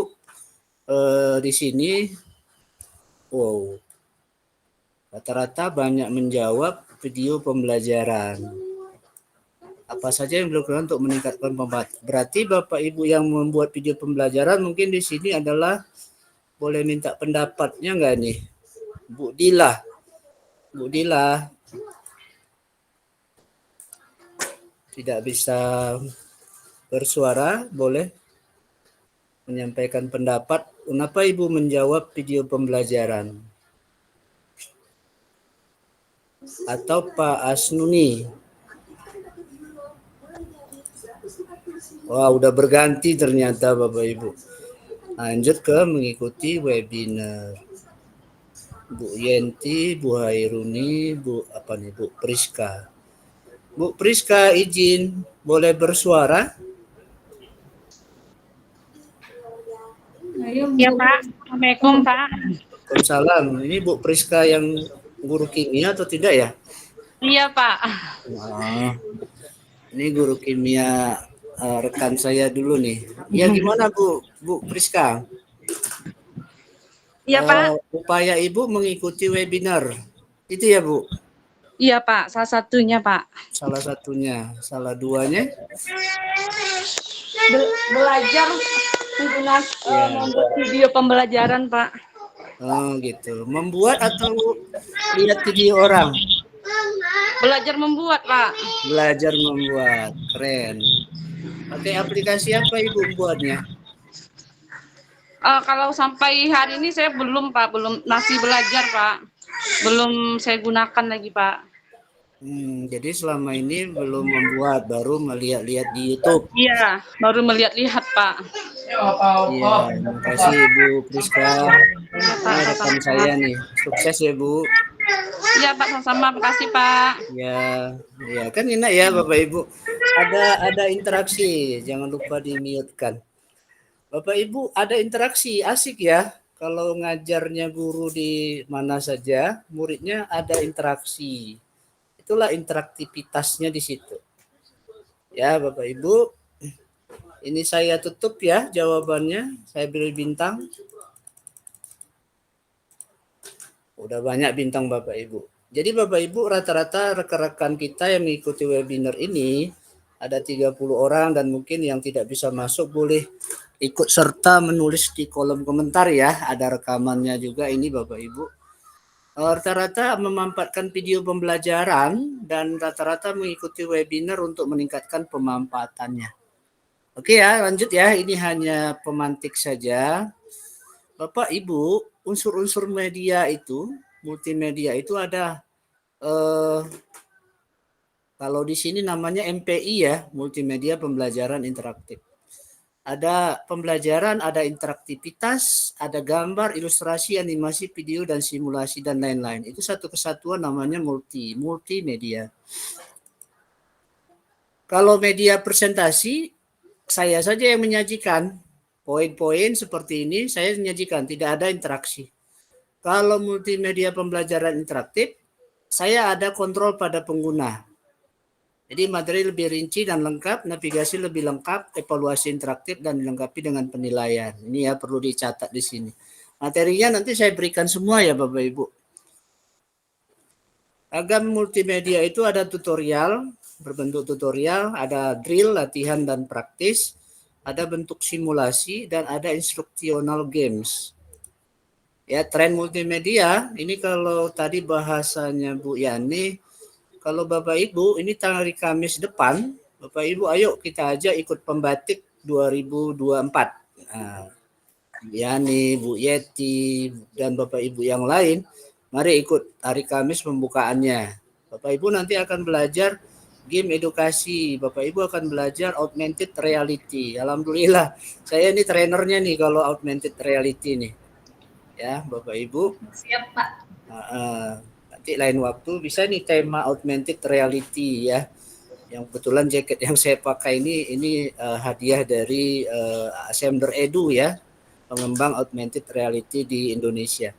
di sini, wow, rata-rata banyak menjawab video pembelajaran. Apa saja yang dilakukan untuk meningkatkan pembelajaran? Berarti Bapak Ibu yang membuat video pembelajaran mungkin di sini adalah boleh minta pendapatnya nggak nih? Bu Dila. Tidak bisa bersuara, boleh menyampaikan pendapat. Kenapa Ibu menjawab video pembelajaran? Atau Pak Asnuni? Wah, udah berganti ternyata Bapak Ibu. Lanjut ke mengikuti webinar. Bu Yenti, Bu Hairuni, Bu Priska. Bu Priska izin boleh bersuara? Iya Pak. Assalamualaikum Pak. Waalaikumsalam. Ini Bu Priska yang guru kimia atau tidak ya? Iya Pak. Nah, ini guru kimia rekan saya dulu nih. Ya gimana Bu Priska? Iya, Pak. Upaya Ibu mengikuti webinar. Itu ya Bu? Iya, Pak. Salah satunya, Pak. Salah satunya. Salah duanya? Belajar menggunakan membuat video pembelajaran, Pak. Oh gitu. Membuat atau lihat video orang? Belajar membuat, Pak. Belajar membuat. Keren. Pakai aplikasi apa Ibu buatnya? Kalau sampai hari ini saya belum, Pak. Belum, masih belajar, Pak. Belum saya gunakan lagi, Pak. Jadi selama ini belum membuat, baru melihat-lihat di YouTube. Iya, baru melihat-lihat, Pak. Iya, terima kasih Ibu Priska. Ini rekan saya nih. Sukses ya Bu. Iya Pak, sama-sama. Makasih Pak. Ya kan enak ya Bapak Ibu. Ada interaksi, jangan lupa di-mute kan. Bapak Ibu ada interaksi, asik ya. Kalau ngajarnya guru di mana saja, muridnya ada interaksi. Itulah interaktivitasnya di situ. Ya Bapak Ibu, ini saya tutup ya jawabannya. Saya beri bintang. Udah banyak bintang Bapak Ibu. Jadi Bapak Ibu rata-rata rekan-rekan kita yang mengikuti webinar ini ada 30 orang dan mungkin yang tidak bisa masuk boleh ikut serta menulis di kolom komentar ya. Ada rekamannya juga ini Bapak Ibu. Rata-rata memanfaatkan video pembelajaran dan rata-rata mengikuti webinar untuk meningkatkan pemanfaatannya. Oke ya, lanjut ya. Ini hanya pemantik saja. Bapak Ibu, unsur-unsur media itu, multimedia itu ada kalau di sini namanya MPI ya, multimedia pembelajaran interaktif. Ada pembelajaran, ada interaktivitas, ada gambar, ilustrasi, animasi, video, dan simulasi, dan lain-lain. Itu satu kesatuan namanya multimedia. Kalau media presentasi, saya saja yang menyajikan. Poin-poin seperti ini saya menyajikan, tidak ada interaksi. Kalau multimedia pembelajaran interaktif, saya ada kontrol pada pengguna. Jadi materi lebih rinci dan lengkap, navigasi lebih lengkap, evaluasi interaktif dan dilengkapi dengan penilaian. Ini ya perlu dicatat di sini. Materinya nanti saya berikan semua ya Bapak Ibu. Ragam multimedia itu ada tutorial, berbentuk tutorial, ada drill, latihan dan praktis, ada bentuk simulasi dan ada instruksional games. Ya, tren multimedia ini kalau tadi bahasanya Bu Yani, kalau Bapak Ibu ini hari Kamis depan, Bapak Ibu ayo kita aja ikut pembatik 2024. Nah, Yani, Bu Yeti dan Bapak Ibu yang lain, mari ikut hari Kamis pembukaannya. Bapak Ibu nanti akan belajar game edukasi. Bapak Ibu akan belajar augmented reality. Alhamdulillah, saya ini trainernya nih kalau augmented reality nih. Ya, Bapak Ibu. Siap, Pak. Nanti lain waktu bisa nih tema augmented reality ya. Yang kebetulan jaket yang saya pakai ini hadiah dari Assembler Edu ya, pengembang augmented reality di Indonesia.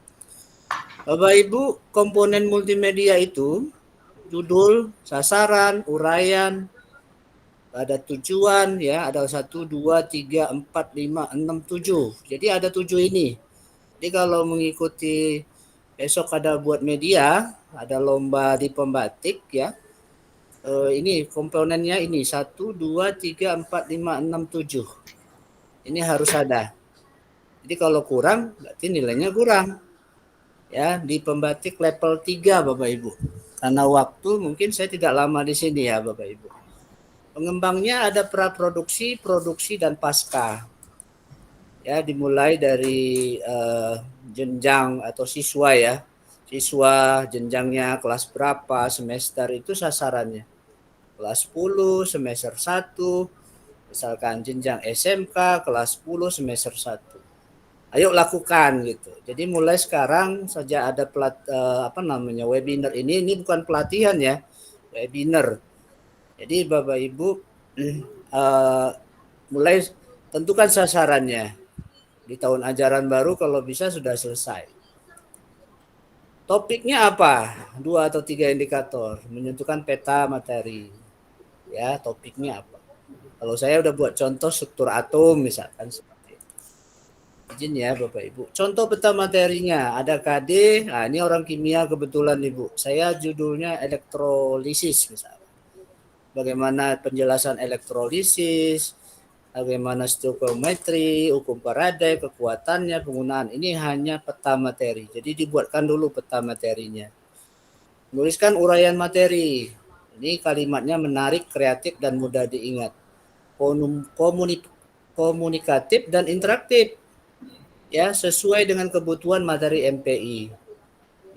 Bapak Ibu, komponen multimedia itu judul, sasaran, uraian, ada tujuan ya, ada 1, 2, 3, 4, 5, 6, 7. Jadi ada 7 ini. Jadi kalau mengikuti besok ada buat media, ada lomba di pembatik ya. Ini komponennya ini 1, 2, 3, 4, 5, 6, 7. Ini harus ada. Jadi kalau kurang berarti nilainya kurang. Ya, di pembatik level 3 Bapak Ibu. Karena waktu mungkin saya tidak lama di sini ya Bapak Ibu. Pengembangnya ada praproduksi, produksi dan pasca. Ya, dimulai dari jenjang atau siswa ya. Siswa jenjangnya kelas berapa, semester itu sasarannya. Kelas 10, semester 1, misalkan jenjang SMK kelas 10 semester 1. Ayo lakukan gitu. Jadi mulai sekarang saja ada webinar ini bukan pelatihan ya, webinar. Jadi Bapak Ibu mulai tentukan sasarannya. Di tahun ajaran baru kalau bisa sudah selesai. Topiknya apa? 2 atau 3 indikator menentukan peta materi. Ya, topiknya apa? Kalau saya udah buat contoh struktur atom misalkan seperti itu. Izin ya Bapak Ibu. Contoh peta materinya ada KD. Nah, ini orang kimia kebetulan Ibu. Saya judulnya elektrolisis misalnya. Bagaimana penjelasan elektrolisis, bagaimana stoikiometri, hukum Faraday, kekuatannya, penggunaan. Ini hanya peta materi. Jadi dibuatkan dulu peta materinya. Tuliskan uraian materi. Ini kalimatnya menarik, kreatif, dan mudah diingat. Komunikatif dan interaktif. Ya, sesuai dengan kebutuhan materi MPI.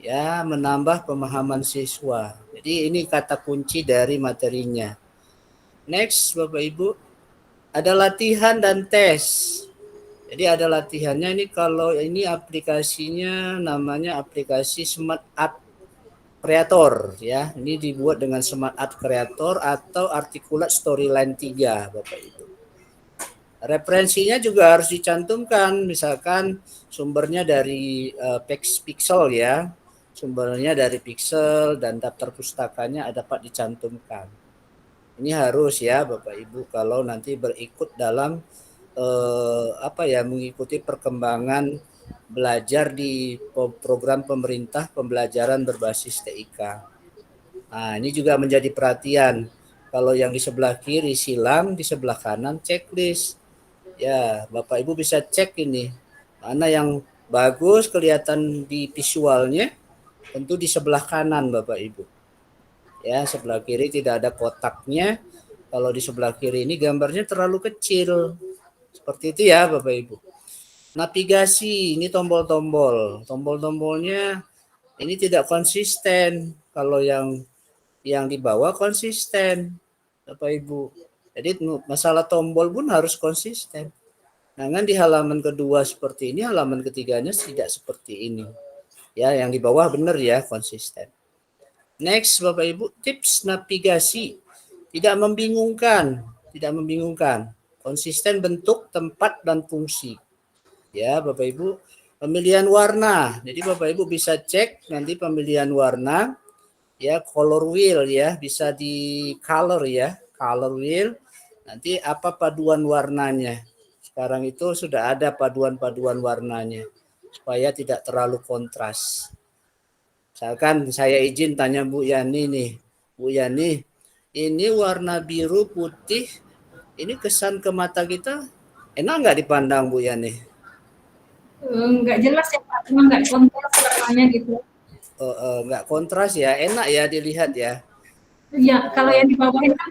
Ya, menambah pemahaman siswa. Jadi ini kata kunci dari materinya. Next, Bapak Ibu, ada latihan dan tes. Jadi ada latihannya ini, kalau ini aplikasinya namanya aplikasi Smart Art Creator ya. Ini dibuat dengan Smart Art Creator atau Articulate Storyline 3, Bapak Ibu. Referensinya juga harus dicantumkan, misalkan sumbernya dari Pixel ya. Sumbernya dari Pixel dan daftar pustakanya dapat dicantumkan. Ini harus ya Bapak Ibu kalau nanti berikut dalam mengikuti perkembangan belajar di program pemerintah pembelajaran berbasis TIK. Nah, ini juga menjadi perhatian. Kalau yang di sebelah kiri silang, di sebelah kanan checklist. Ya, Bapak Ibu bisa cek ini. Mana yang bagus kelihatan di visualnya, tentu di sebelah kanan Bapak Ibu. Ya, sebelah kiri tidak ada kotaknya. Kalau di sebelah kiri ini gambarnya terlalu kecil. Seperti itu ya Bapak Ibu. Navigasi, ini tombol-tombol. Tombol-tombolnya ini tidak konsisten. Kalau yang di bawah konsisten Bapak Ibu. Jadi masalah tombol pun harus konsisten. Nah, kan di halaman kedua seperti ini, halaman ketiganya tidak seperti ini. Ya, yang di bawah benar ya, konsisten. Next, Bapak Ibu, tips navigasi. Tidak membingungkan. Konsisten bentuk, tempat, dan fungsi. Ya, Bapak Ibu, pemilihan warna. Jadi Bapak Ibu bisa cek nanti pemilihan warna. Ya, color wheel ya, bisa di color ya, color wheel. Nanti apa paduan warnanya. Sekarang itu sudah ada paduan-paduan warnanya supaya tidak terlalu kontras. Misalkan saya izin tanya Bu Yani nih. Bu Yani, ini warna biru putih, ini kesan ke mata kita enak nggak dipandang Bu Yani? Nggak jelas ya Pak, cuma nggak kontras warnanya gitu. Nggak kontras ya, enak ya dilihat ya. Iya, kalau yang di bawah ini kan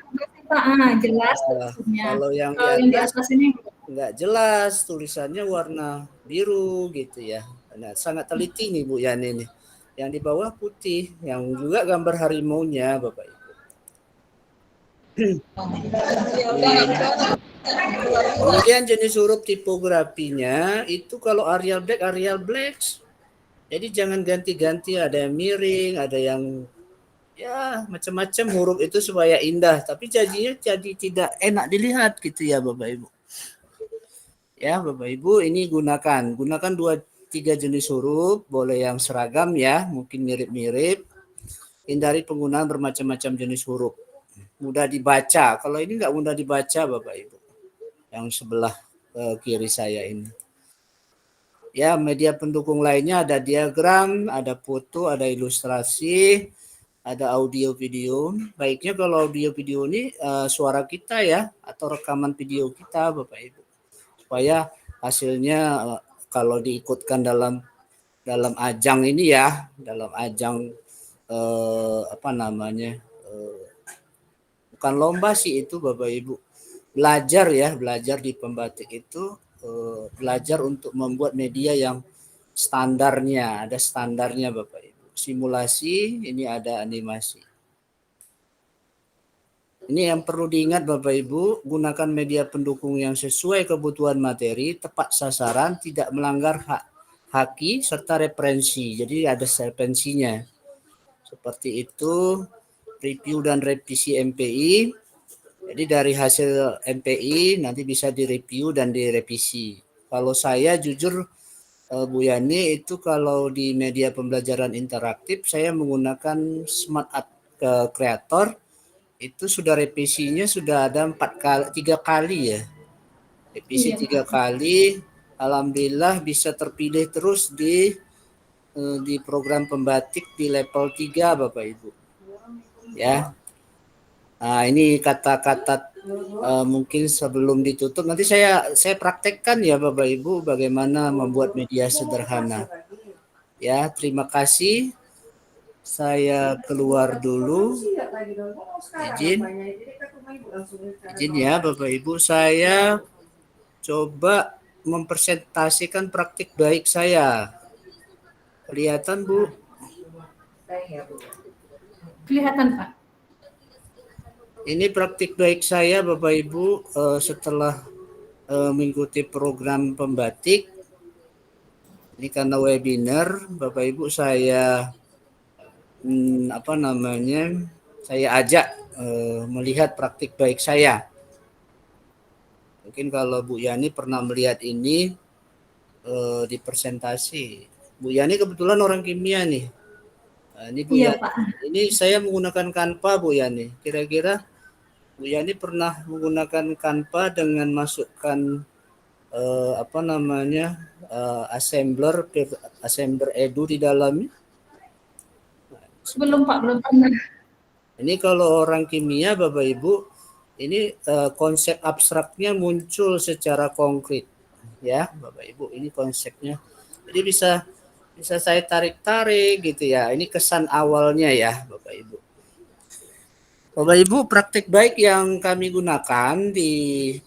Pak, jelas tulisannya. Kalau yang di atas ini nggak jelas, tulisannya warna biru gitu ya. Nah, sangat teliti nih Bu Yani nih. Yang di bawah putih, yang juga gambar harimaunya Bapak Ibu. Kemudian jenis huruf tipografinya itu kalau Arial Black. Jadi jangan ganti-ganti, ada yang miring, ada yang ya macam-macam huruf itu supaya indah, tapi jadi tidak enak dilihat gitu ya Bapak Ibu. Ya Bapak Ibu, ini gunakan 2-3 jenis huruf, boleh yang seragam ya, mungkin mirip-mirip. Hindari penggunaan bermacam-macam jenis huruf. Mudah dibaca. Kalau ini nggak mudah dibaca Bapak Ibu. Yang sebelah kiri saya ini. Ya, media pendukung lainnya ada diagram, ada foto, ada ilustrasi, ada audio video. Baiknya kalau audio video ini suara kita ya, atau rekaman video kita Bapak Ibu. Supaya hasilnya kalau diikutkan dalam ajang ini ya, dalam ajang bukan lomba sih itu Bapak Ibu. Belajar di pembatik itu belajar untuk membuat media yang standarnya, ada standarnya Bapak Ibu. Simulasi, ini ada animasi. Ini yang perlu diingat Bapak Ibu, gunakan media pendukung yang sesuai kebutuhan materi, tepat sasaran, tidak melanggar haki, serta referensi. Jadi ada referensinya. Seperti itu, review dan revisi MPI. Jadi dari hasil MPI nanti bisa direview dan direvisi. Kalau saya jujur Bu Yani itu kalau di media pembelajaran interaktif saya menggunakan Smart Art Creator itu sudah revisinya sudah ada 3 kali ya. Revisi 3 kali, alhamdulillah bisa terpilih terus di program pembatik di level 3 Bapak Ibu. Ya. Nah, ini kata-kata mungkin sebelum ditutup nanti saya praktekkan ya Bapak Ibu bagaimana membuat media sederhana. Ya, terima kasih. Saya keluar dulu. Izin ya Bapak Ibu, saya coba mempresentasikan praktik baik saya. Kelihatan Bu? Kelihatan Pak. Ini praktik baik saya Bapak Ibu setelah mengikuti program pembatik. Ini karena webinar Bapak Ibu saya saya ajak melihat praktik baik saya. Mungkin kalau Bu Yani pernah melihat ini di presentasi. Bu Yani kebetulan orang kimia nih. Nah, ini Bu Yani. Pak. Ini saya menggunakan Canva Bu Yani. Kira-kira Bu Yani pernah menggunakan Canva dengan masukkan assembler edu di dalamnya? Belum Pak, belum pernah. Ini kalau orang kimia Bapak Ibu, ini konsep abstraknya muncul secara konkret ya Bapak Ibu, ini konsepnya. Jadi bisa saya tarik-tarik gitu ya. Ini kesan awalnya ya Bapak Ibu. Bapak Ibu, praktik baik yang kami gunakan di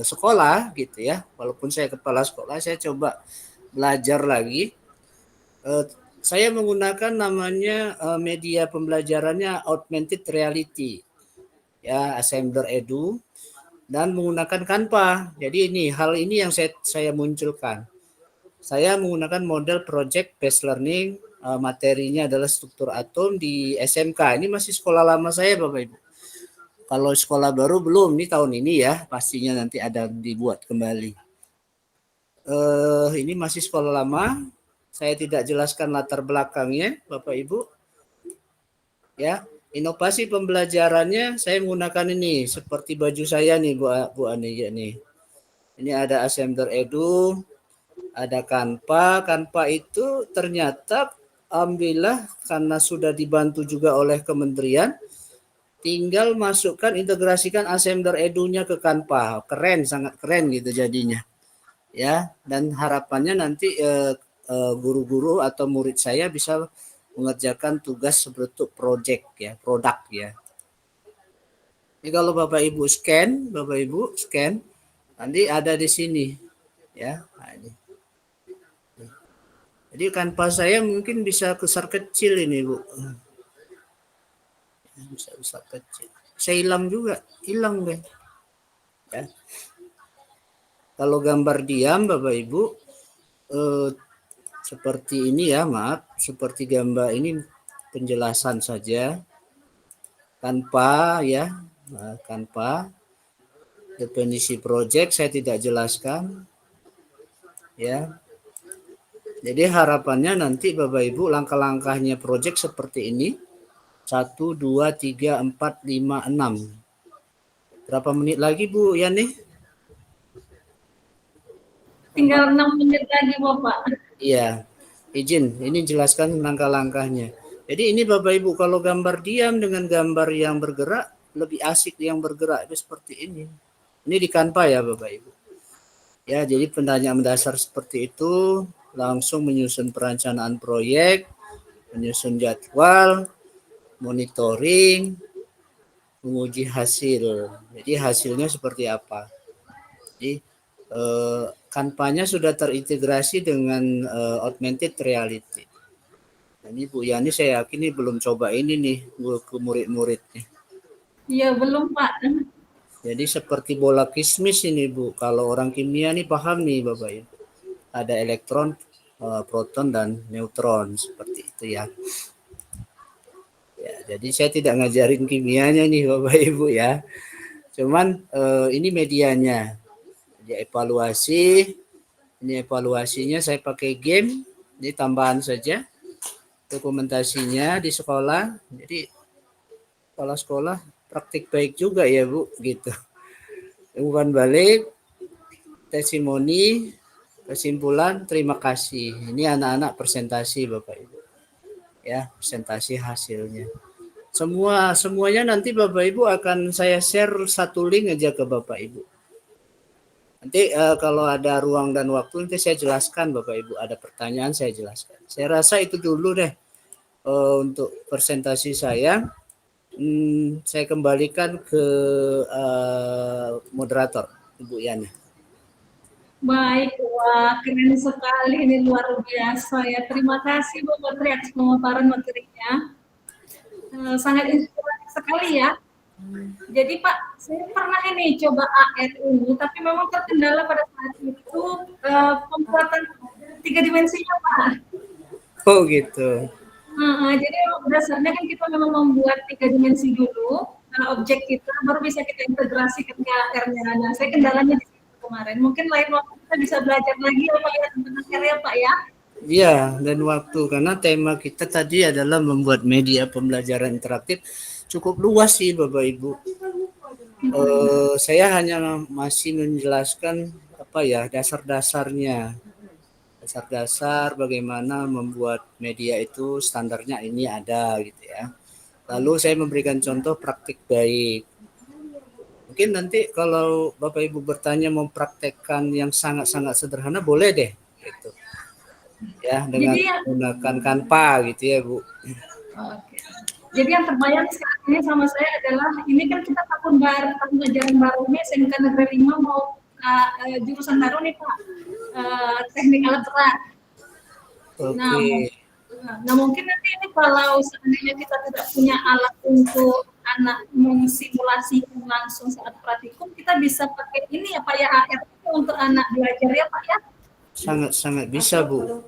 sekolah gitu ya. Walaupun saya kepala sekolah, saya coba belajar lagi. Saya menggunakan namanya media pembelajarannya augmented reality ya, assembler edu, dan menggunakan Canva. Jadi hal ini yang saya munculkan. Saya menggunakan model project based learning, materinya adalah struktur atom di SMK. Ini masih sekolah lama saya Bapak Ibu. Kalau sekolah baru belum, ini tahun ini ya, pastinya nanti ada dibuat kembali. Ini masih sekolah lama. Saya tidak jelaskan latar belakangnya, Bapak Ibu. Ya, inovasi pembelajarannya saya menggunakan ini seperti baju saya nih, Bu Ani ya nih. Ini ada assembler edu, ada Canva. Canva itu ternyata alhamdulillah karena sudah dibantu juga oleh kementerian, tinggal masukkan integrasikan assembler edunya ke Canva. Keren, sangat keren gitu jadinya. Ya, dan harapannya nanti guru-guru atau murid saya bisa mengerjakan tugas seperti project ya, produk ya. Ini kalau Bapak Ibu scan, nanti ada di sini ya. Nah, ini. Jadi Canva saya mungkin bisa besar kecil ini Bu. Bisa besar kecil. Saya hilang deh. Ya. Kalau gambar diam Bapak Ibu seperti ini ya, maaf, seperti gambar ini penjelasan saja. Tanpa ya, Canva. Definisi project saya tidak jelaskan. Ya. Jadi harapannya nanti Bapak Ibu langkah-langkahnya project seperti ini. 1, 2, 3, 4, 5, 6. Berapa menit lagi Bu Yani? Tinggal 6 menit lagi Bapak. Iya, izin, ini jelaskan langkah-langkahnya. Jadi ini Bapak Ibu, kalau gambar diam dengan gambar yang bergerak, lebih asik yang bergerak itu seperti ini. Ini di Canva ya Bapak Ibu. Ya, jadi penanyaan dasar seperti itu, langsung menyusun perencanaan proyek, menyusun jadwal, monitoring, menguji hasil. Jadi hasilnya seperti apa. Jadi Canva-nya sudah terintegrasi dengan augmented reality. Ini Bu Yani saya yakin ini belum coba ini nih ke murid-murid nih. Iya belum Pak. Jadi seperti bola kismis ini Bu. Kalau orang kimia nih paham nih Bapak Ibu. Ada elektron, proton dan neutron seperti itu ya. Ya, jadi saya tidak ngajarin kimianya nih Bapak Ibu ya. Cuman ini medianya. Jadi evaluasinya saya pakai game, ini tambahan saja. dokumentasinya di sekolah. Jadi sekolah-sekolah praktik baik juga ya Bu, gitu. Umpan balik, testimoni, kesimpulan, terima kasih. Ini anak-anak presentasi Bapak Ibu. Ya, presentasi hasilnya. Semuanya nanti Bapak Ibu akan saya share satu link aja ke Bapak Ibu. Nanti kalau ada ruang dan waktu nanti saya jelaskan Bapak Ibu. Ada pertanyaan saya jelaskan. Saya rasa itu dulu deh untuk presentasi saya. Saya kembalikan ke moderator Ibu Yana. Baik, wah keren sekali, ini luar biasa ya. Terima kasih Bu Putri atas pemaparan materinya. Sangat inspiratif sekali ya. Jadi Pak, saya pernah ini coba AR ini, tapi memang terkendala pada saat itu pembuatan 3 dimensinya Pak. Oh gitu. Jadi dasarnya kan kita memang membuat 3 dimensi dulu, objek kita baru bisa kita integrasi ke AR-nya. Nah, saya kendalanya di situ kemarin. Mungkin lain waktu kita bisa belajar lagi ya Pak ya tentang AR ya Pak ya. Iya, dan waktu karena tema kita tadi adalah membuat media pembelajaran interaktif cukup luas sih Bapak Ibu. Saya hanya masih menjelaskan apa ya dasar-dasarnya. Dasar-dasar bagaimana membuat media itu standarnya ini ada gitu ya. Lalu saya memberikan contoh praktik baik. Mungkin nanti kalau Bapak Ibu bertanya mau praktekkan yang sangat-sangat sederhana boleh deh gitu. Ya, dengan menggunakan Canva gitu ya, Bu. Oke. Jadi yang terbayang sekarang ini sama saya adalah ini kan kita tahun ajaran baru nih SMK Negeri 5 mau jurusan baru nih Pak, teknik alat berat. Okay. Nah mungkin nanti ini kalau seandainya kita tidak punya alat untuk anak mensimulasikan langsung saat praktikum, kita bisa pakai ini ya Pak ya, AR untuk anak belajar ya Pak ya. Sangat bisa Bu,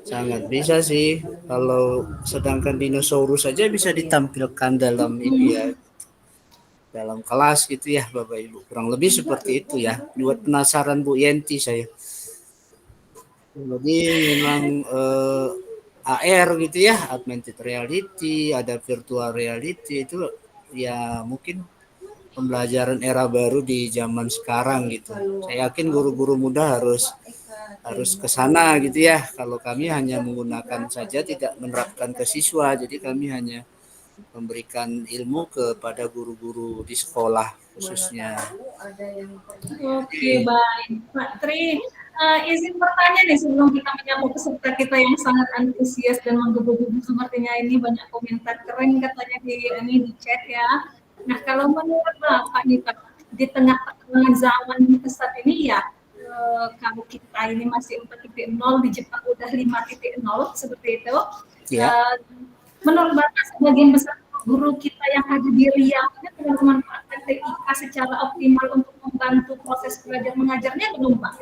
sangat bisa sih. Kalau sedangkan dinosaurus saja bisa ditampilkan dalam ini ya, dalam kelas gitu ya Bapak Ibu. Kurang lebih seperti itu ya. Buat penasaran Bu Yenti saya. Jadi memang AR gitu ya, augmented reality, ada virtual reality itu ya mungkin pembelajaran era baru di zaman sekarang gitu. Saya yakin guru-guru muda harus ke sana gitu ya. Kalau kami hanya menggunakan saja tidak menerapkan ke siswa, jadi kami hanya memberikan ilmu kepada guru-guru di sekolah khususnya. Oke, baik Pak Tri. Izin bertanya nih sebelum kita menyambut peserta kita yang sangat antusias dan menggebu-gebu sepertinya ini banyak komentar keren katanya di chat ya. Nah kalau menurut Bapak nih Pak, di tengah zaman pesat ini ya, kalau kita ini masih 4.0, di Jepang udah 5.0 seperti itu. Ya. Menurut Bapak sebagian besar guru kita yang ada di Riau ini telah memanfaatkan TIK secara optimal untuk membantu proses belajar mengajarnya belum Pak?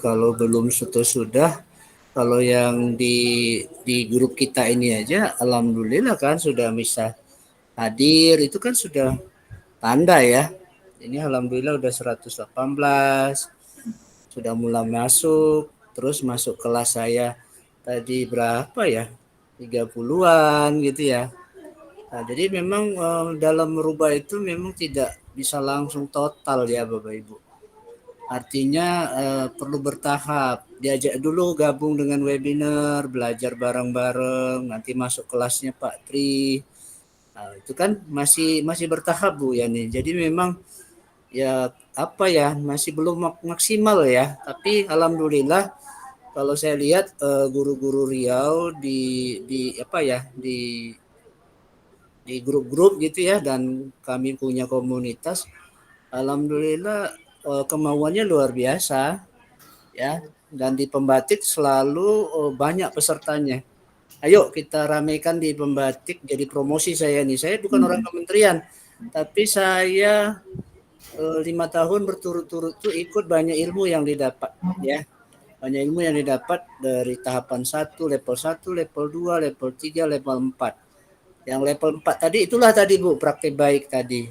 Kalau belum sudah. Kalau yang di grup kita ini aja, alhamdulillah kan sudah bisa hadir, itu kan sudah tanda ya. Ini alhamdulillah udah 118, sudah mulai masuk, terus masuk kelas saya tadi berapa ya? 30-an gitu ya. Nah, jadi memang dalam merubah itu memang tidak bisa langsung total ya Bapak Ibu. Artinya perlu bertahap. Diajak dulu gabung dengan webinar, belajar bareng-bareng, nanti masuk kelasnya Pak Tri. Nah, itu kan masih bertahap Bu ya nih. Jadi memang ya apa ya masih belum maksimal ya. Tapi alhamdulillah kalau saya lihat guru-guru Riau di apa ya di grup-grup gitu ya, dan kami punya komunitas, alhamdulillah kemauannya luar biasa ya, dan di pembatik selalu banyak pesertanya. Ayo kita ramaikan di pembatik, jadi promosi saya nih. Saya bukan orang kementerian, tapi saya 5 tahun berturut-turut tuh ikut banyak ilmu yang didapat ya. Banyak ilmu yang didapat dari tahapan 1, level 1, level 2, level 3, level 4. Yang level 4 tadi itulah tadi Bu, praktik baik tadi.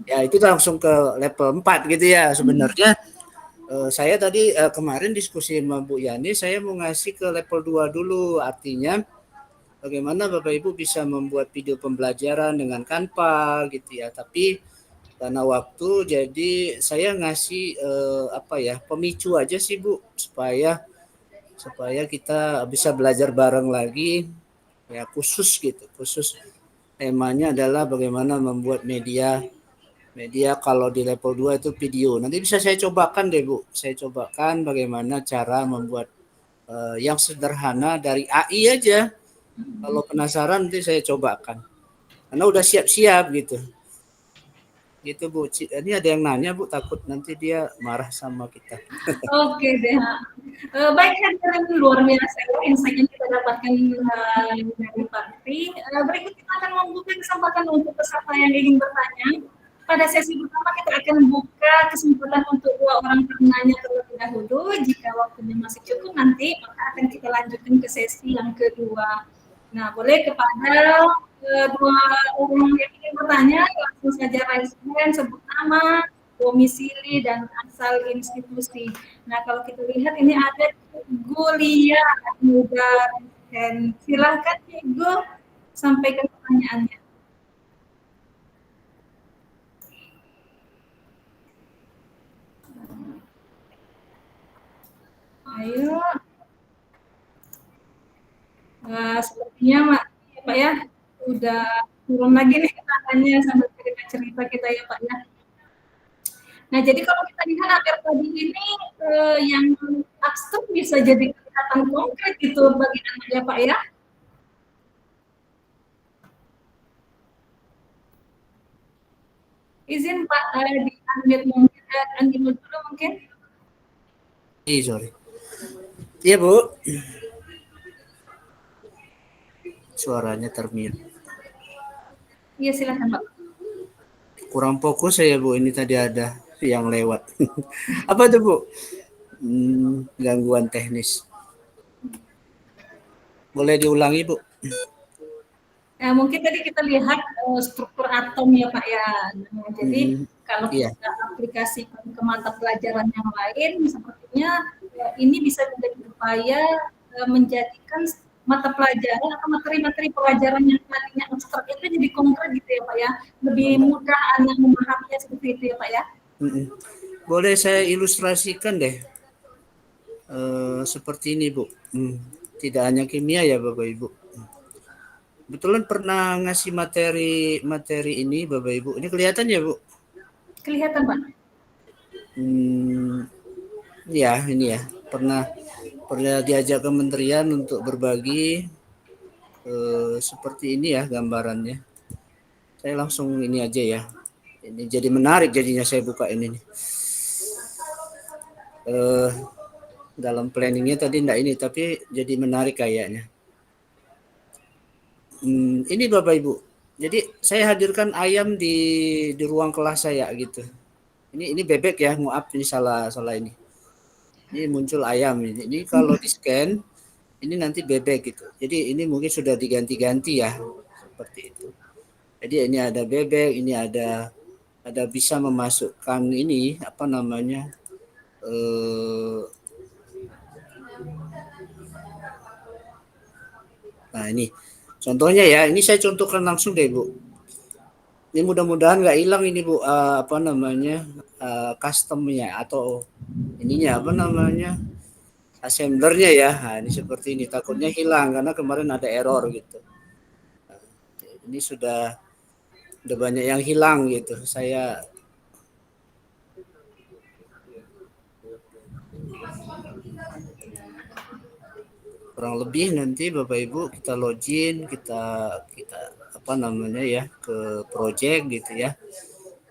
Ya itu langsung ke level 4 gitu ya. Sebenarnya Saya tadi kemarin diskusi sama Bu Yani, saya mau ngasih ke level 2 dulu, artinya bagaimana Bapak Ibu bisa membuat video pembelajaran dengan Canva gitu ya. Tapi karena waktu, jadi saya ngasih pemicu aja sih Bu, supaya kita bisa belajar bareng lagi ya, khusus temanya adalah bagaimana membuat media kalau di level 2 itu video. Nanti bisa saya cobakan deh Bu. Saya cobakan bagaimana cara membuat yang sederhana dari AI aja. Kalau penasaran nanti saya cobakan. Karena udah siap-siap gitu. Gitu Bu. Ini ada yang nanya Bu, takut nanti dia marah sama kita. Oke deh. Baik, hadirin luar biasa insight yang kita dapatkan dari Pak Tri. Berikut kita akan membuka kesempatan untuk peserta yang ingin bertanya. Pada sesi pertama kita akan buka kesempatan untuk 2 orang penanya terlebih dahulu. Jika waktunya masih cukup nanti, maka akan kita lanjutkan ke sesi yang kedua. Nah, boleh kepada 2 orang yang ingin bertanya, langsung saja raise hand, sebut nama, domisili, dan asal institusi. Nah, kalau kita lihat ini ada Gulia Muda, dan silakan Ibu sampaikan pertanyaannya. Ayo. Sepertinya Pak ya, udah turun lagi nih tangannya sambil cerita-cerita kita ya Pak ya. Nah, jadi kalau kita lihat akhir tadi ini yang abstrak bisa jadi kelihatan konkret gitu bagi anak ya Pak ya. Izin Pak di-unmute mungkin, unmute dulu mungkin. Sorry. Iya Bu. Suaranya termute. Iya silakan Pak. Kurang fokus saya Bu, ini tadi ada yang lewat. Apa tuh Bu? Gangguan teknis. Boleh diulangi Bu? Mungkin tadi kita lihat struktur atom ya Pak ya. Nah, jadi kalau kita aplikasikan ke mata pelajaran yang lain, sepertinya ini bisa menjadi upaya menjadikan mata pelajaran atau materi-materi pelajaran yang tadinya abstrak itu jadi konkret gitu ya Pak ya. Lebih mudah anak memahaminya seperti itu ya Pak ya. Boleh saya ilustrasikan deh. Seperti ini Bu. Tidak hanya kimia ya Bapak Ibu. Betulan pernah ngasih materi ini Bapak Ibu. Ini kelihatan ya Bu? Kelihatan Pak. Ya ini ya. Pernah diajak kementerian untuk berbagi seperti ini ya gambarannya. Saya langsung ini aja ya. Ini jadi menarik jadinya saya buka ini nih. Dalam planningnya tadi enggak ini, tapi jadi menarik kayaknya. Ini Bapak Ibu. Jadi saya hadirkan ayam di ruang kelas saya gitu. Ini bebek ya, maaf ini salah ini. Ini muncul ayam ini. Ini kalau di scan ini nanti bebek gitu. Jadi ini mungkin sudah diganti-ganti ya seperti itu. Jadi ini ada bebek, ini ada bisa memasukkan ini apa namanya? Nah ini contohnya ya, ini saya contohkan langsung deh Bu. Ini mudah-mudahan nggak hilang ini Bu, customnya atau ininya apa namanya assemblernya ya. Nah, ini seperti ini, takutnya hilang karena kemarin ada error gitu. Nah, ini sudah banyak yang hilang gitu. Saya kurang lebih nanti Bapak Ibu kita login, kita apa namanya ya ke project gitu ya,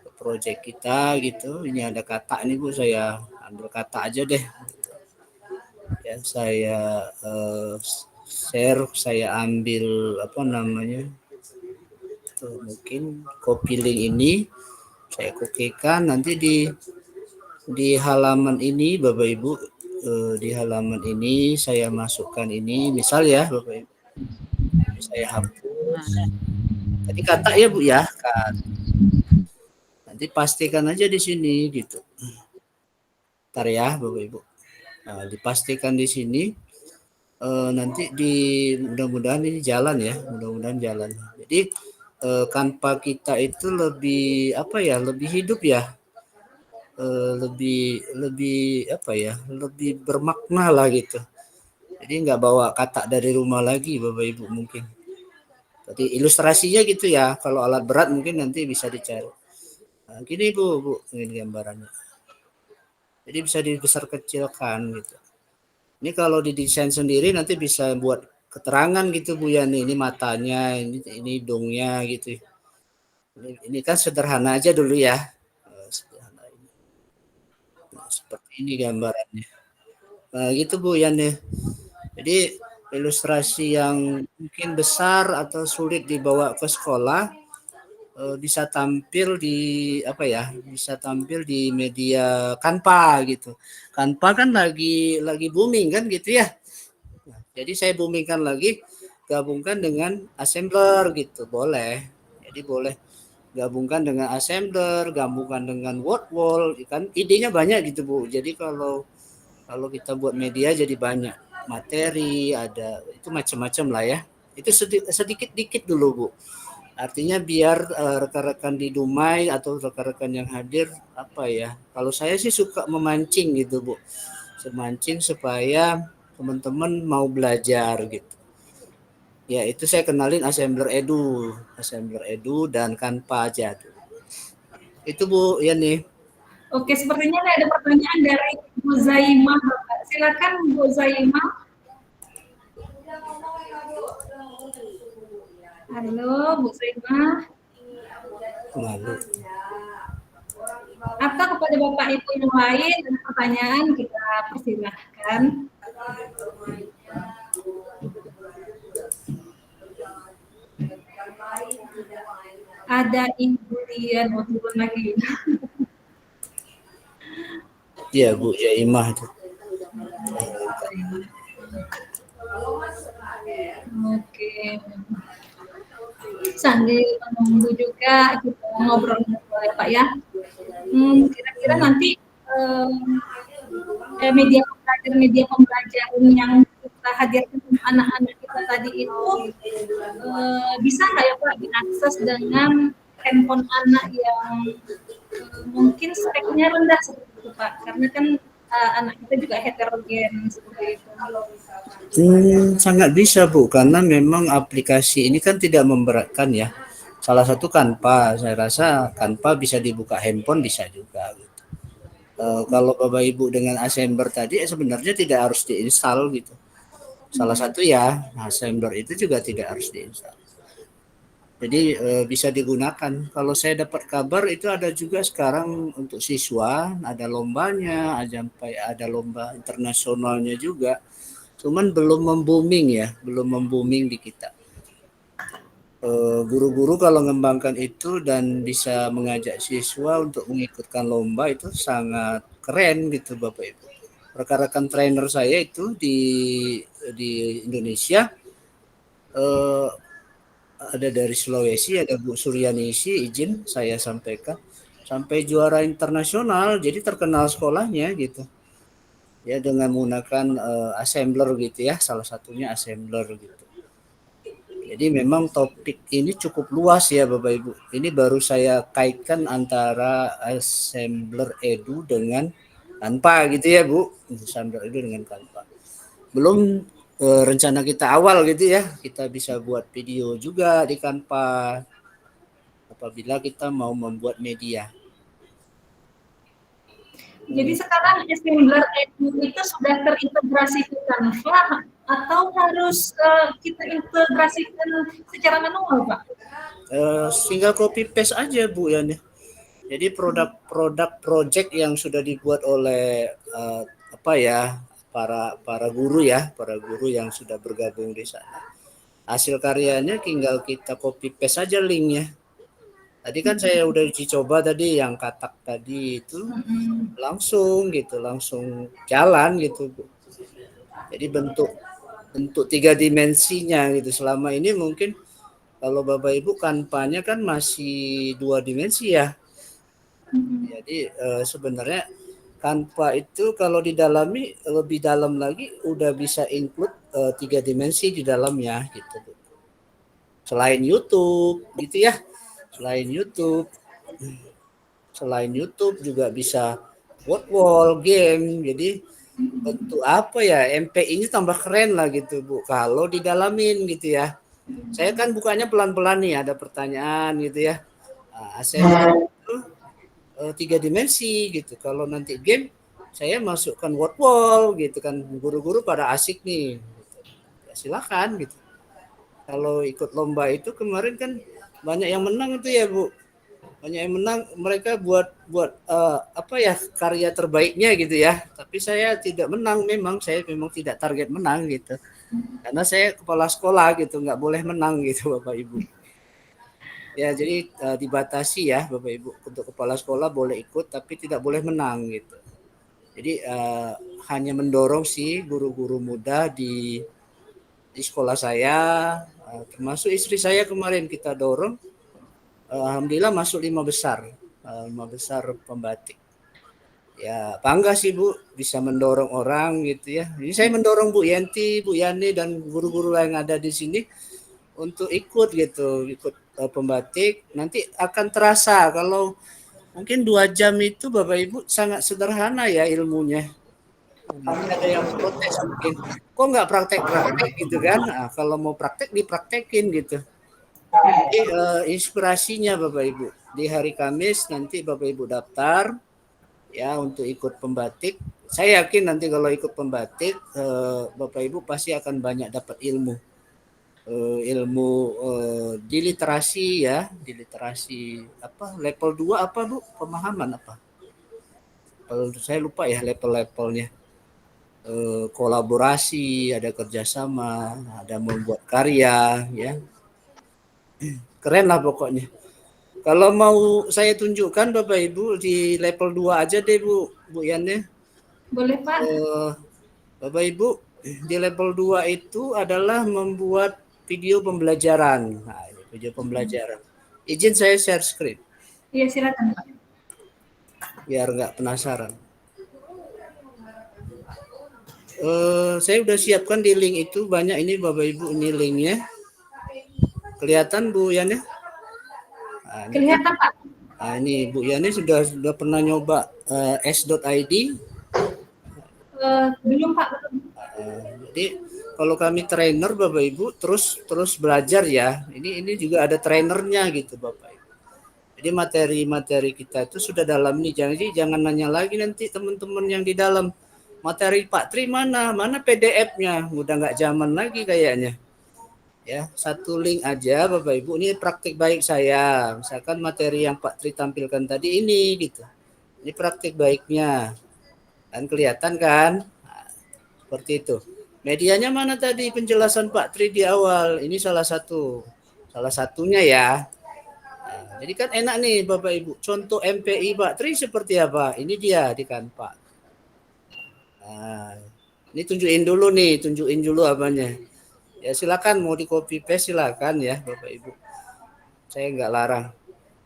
ke project kita gitu. Ini ada kata nih Bu, saya ambil kata aja deh ya, saya share, saya ambil apa namanya tuh, mungkin copy link ini saya kopikan, nanti di halaman ini Bapak Ibu, di halaman ini saya masukkan ini misal ya Bapak Ibu, saya hapus tadi kata ya Bu ya kan, nanti pastikan aja di sini gitu. Ntar ya Bapak Ibu. Nah, dipastikan di sini nanti mudah-mudahan ini jalan ya, mudah-mudahan jalan. Jadi Canva kita itu lebih apa ya, lebih hidup ya, lebih apa ya, lebih bermakna lah gitu. Jadi nggak bawa kata dari rumah lagi Bapak Ibu mungkin. Jadi ilustrasinya gitu ya, kalau alat berat mungkin nanti bisa dicari. Nah, gini Bu, ini gambarannya. Jadi bisa dibesar kecilkan gitu. Ini kalau didesain sendiri nanti bisa buat keterangan gitu Bu ya, nih ini matanya, ini hidungnya gitu. Ini kan sederhana aja dulu ya. Sederhana ini. Nah, seperti ini gambarannya. Nah, gitu Bu ya nih. Jadi ilustrasi yang mungkin besar atau sulit dibawa ke sekolah bisa tampil di apa ya? Bisa tampil di media Canva gitu. Canva kan lagi booming kan gitu ya. Nah, jadi saya boomingkan lagi, gabungkan dengan assembler gitu, boleh. Jadi boleh gabungkan dengan assembler, gabungkan dengan word wall, kan idenya banyak gitu Bu. Jadi kalau kita buat media jadi banyak materi, ada itu macam-macam lah ya. Itu sedikit-dikit dulu Bu. Artinya biar rekan-rekan di Dumai atau rekan-rekan yang hadir apa ya? Kalau saya sih suka memancing gitu Bu. Memancing supaya teman-teman mau belajar gitu. Ya itu saya kenalin Assembler Edu dan Canva aja. Itu Bu ya nih. Oke, sepertinya ada pertanyaan dari Bu Zaimah, Bapak. Silakan Bu Zaimah. Halo, Bu Zaimah. Malu. Atau kepada Bapak Ibu yang lain ada pertanyaan, kita persilahkan. Ada Ibu Dian mau turun lagi. Iya Bu Zaimah itu. Oke. Sambil menunggu juga kita ngobrol ya Pak ya. Kira-kira nanti media pembelajaran yang kita hadirkan untuk anak-anak kita tadi itu bisa nggak ya Pak diakses dengan handphone anak yang mungkin speknya rendah seperti itu Pak, karena kan anak kita juga heterogen seperti itu. Sangat bisa Bu, karena memang aplikasi ini kan tidak memberatkan ya. Salah satu Canva, saya rasa Canva bisa dibuka handphone bisa juga. Gitu. Kalau Bapak Ibu dengan Assembler tadi sebenarnya tidak harus diinstal gitu. Salah satu ya Assembler itu juga tidak harus diinstal. Jadi bisa digunakan. Kalau saya dapat kabar itu ada juga sekarang untuk siswa, ada lombanya, sampai ada lomba internasionalnya juga. Cuman belum membooming di kita. Guru-guru kalau mengembangkan itu dan bisa mengajak siswa untuk mengikutkan lomba itu sangat keren gitu Bapak Ibu. Rekan-rekan trainer saya itu di Indonesia ada dari Sulawesi, ada Bu Suryanisi, izin saya sampaikan, sampai juara internasional, jadi terkenal sekolahnya gitu. Ya dengan menggunakan assembler gitu ya, salah satunya assembler gitu. Jadi memang topik ini cukup luas ya Bapak Ibu. Ini baru saya kaitkan antara Assembler Edu dengan Canva gitu ya Bu. Assembler Edu dengan Canva. Belum rencana kita awal gitu ya. Kita bisa buat video juga di Canva apabila kita mau membuat media. Jadi sekarang Assembler Edu itu sudah terintegrasi ke Canva atau harus kita integrasikan secara manual, Pak? Tinggal copy paste aja Bu ya nih. Jadi produk project yang sudah dibuat oleh para guru yang sudah bergabung di sana. Hasil karyanya tinggal kita copy paste saja linknya. Tadi kan saya udah uji coba tadi yang katak tadi itu langsung jalan gitu Bu. Jadi bentuk 3 dimensinya gitu. Selama ini mungkin kalau Bapak Ibu Canva-nya kan masih 2 dimensi ya. Jadi sebenarnya Canva itu kalau didalami lebih dalam lagi udah bisa include 3 dimensi di dalamnya gitu. Selain YouTube gitu ya. Selain YouTube juga bisa wall game. Jadi bentuk apa ya, MPI-nya tambah keren lah gitu Bu kalau didalamin gitu ya. Saya kan bukanya pelan-pelan nih, ada pertanyaan gitu ya. Assembly itu 3 dimensi gitu. Kalau nanti game saya masukkan wall gitu kan, guru-guru pada asik nih. Ya, silakan gitu. Kalau ikut lomba itu kemarin kan banyak yang menang itu ya Bu. Banyak yang menang, mereka buat apa ya, karya terbaiknya gitu ya. Tapi saya tidak menang, saya memang tidak target menang gitu. Karena saya kepala sekolah gitu, nggak boleh menang gitu Bapak Ibu. Ya jadi dibatasi ya Bapak Ibu, untuk kepala sekolah boleh ikut tapi tidak boleh menang gitu. Jadi hanya mendorong sih guru-guru muda di sekolah saya, termasuk istri saya kemarin kita dorong. Alhamdulillah masuk 5 besar, 5 besar pembatik. Ya bangga sih Bu bisa mendorong orang gitu ya. Ini saya mendorong Bu Yanti, Bu Yani dan guru-guru yang ada di sini untuk ikut gitu, ikut pembatik. Nanti akan terasa kalau mungkin 2 jam itu Bapak Ibu sangat sederhana ya ilmunya. Nanti ada yang protes mungkin, kok nggak praktek-praktek gitu kan? Nah, kalau mau praktek dipraktekin gitu. Jadi inspirasinya Bapak Ibu di hari Kamis nanti Bapak Ibu daftar ya untuk ikut pembatik. Saya yakin nanti kalau ikut pembatik Bapak Ibu pasti akan banyak dapat ilmu. Di literasi ya, di literasi apa level 2 apa Bu? Pemahaman apa? Saya lupa ya level-levelnya. Kolaborasi, ada kerjasama, ada membuat karya ya. Keren lah pokoknya. Kalau mau saya tunjukkan Bapak Ibu di level 2 aja deh Bu Yan ya. Boleh Pak. Bapak Ibu di level 2 itu adalah membuat video pembelajaran. Nah, ini video pembelajaran. Izin saya share screen. Iya silakan Pak. Biar nggak penasaran. Saya udah siapkan di link itu banyak ini Bapak Ibu, ini linknya. Kelihatan Bu Yan ya? Nah, kelihatan Pak. Nah, ini Bu Yani sudah pernah nyoba s.id? Belum Pak. Jadi kalau kami trainer Bapak Ibu terus belajar ya. Ini juga ada trainernya gitu Bapak Ibu. Jadi materi-materi kita itu sudah dalam nih. Jadi jangan nanya lagi nanti teman-teman yang di dalam, materi Pak Tri mana PDF-nya, udah nggak zaman lagi kayaknya. Ya, satu link aja Bapak Ibu, ini praktik baik saya. Misalkan materi yang Pak Tri tampilkan tadi ini gitu. Ini praktik baiknya. Kan kelihatan kan? Nah, seperti itu. Medianya mana tadi penjelasan Pak Tri di awal? Ini salah satunya ya. Nah, jadi kan enak nih Bapak Ibu. Contoh MPI Pak Tri seperti apa? Ini dia di Canva. Nah, ini tunjukin dulu apanya. Ya silakan mau di copy paste silakan ya Bapak Ibu. Saya nggak larang.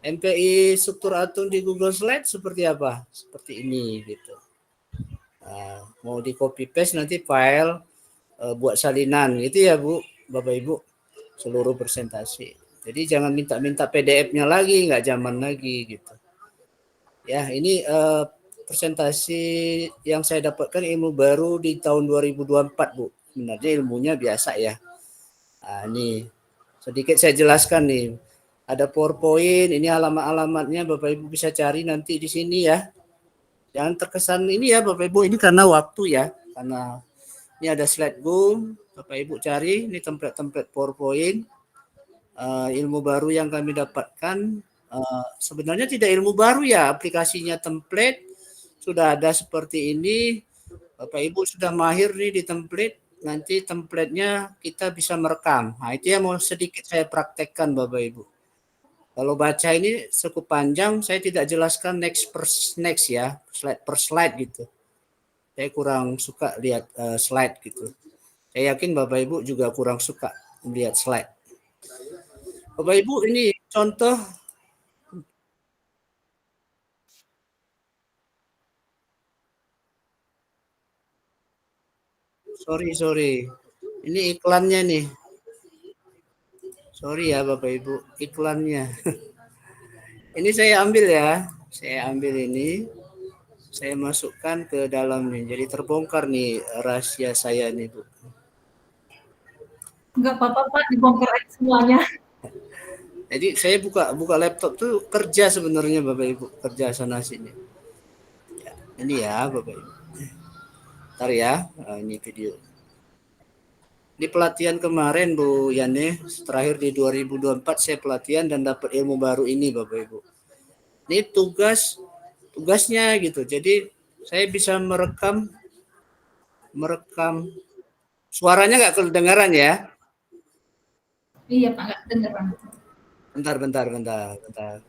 MPI struktur atom di Google Slide seperti apa? Seperti ini gitu. Nah, mau di copy paste nanti file buat salinan gitu ya Bu, Bapak Ibu. Seluruh presentasi. Jadi jangan minta PDF-nya lagi, nggak zaman lagi gitu. Ya ini presentasi yang saya dapatkan ilmu baru di tahun 2024 Bu. Sebenarnya ilmunya biasa ya. Nah, ini sedikit saya jelaskan nih. Ada PowerPoint, ini alamat-alamatnya Bapak Ibu bisa cari nanti di sini ya. Jangan terkesan ini ya Bapak Ibu, ini karena waktu ya. Karena ini ada slide boom, Bapak Ibu cari, ini template-template PowerPoint. Ilmu baru yang kami dapatkan, sebenarnya tidak ilmu baru ya, aplikasinya template, sudah ada seperti ini. Bapak Ibu sudah mahir nih di template. Nanti template-nya kita bisa merekam. Nah, itu yang mau sedikit saya praktekkan Bapak Ibu. Kalau baca ini cukup panjang, saya tidak jelaskan next ya, slide per slide gitu. Saya kurang suka lihat slide gitu. Saya yakin Bapak Ibu juga kurang suka melihat slide. Bapak Ibu ini contoh Sorry. Ini iklannya nih. Sorry ya Bapak Ibu, iklannya. Ini saya ambil ya. Saya ambil ini. Saya masukkan ke dalam nih. Jadi terbongkar nih rahasia saya nih, Bu. Enggak apa-apa Pak, dibongkar aja semuanya. Jadi saya buka laptop tuh kerja sebenarnya Bapak Ibu, kerja sana sini. Ya, ini ya Bapak Ibu. Ntar ya, ini video. Di pelatihan kemarin Bu Yane, terakhir di 2024 saya pelatihan dan dapat ilmu baru ini Bapak Ibu. Ini tugasnya gitu. Jadi saya bisa merekam suaranya nggak kedengaran ya? Iya Pak, nggak kedengeran. Bentar.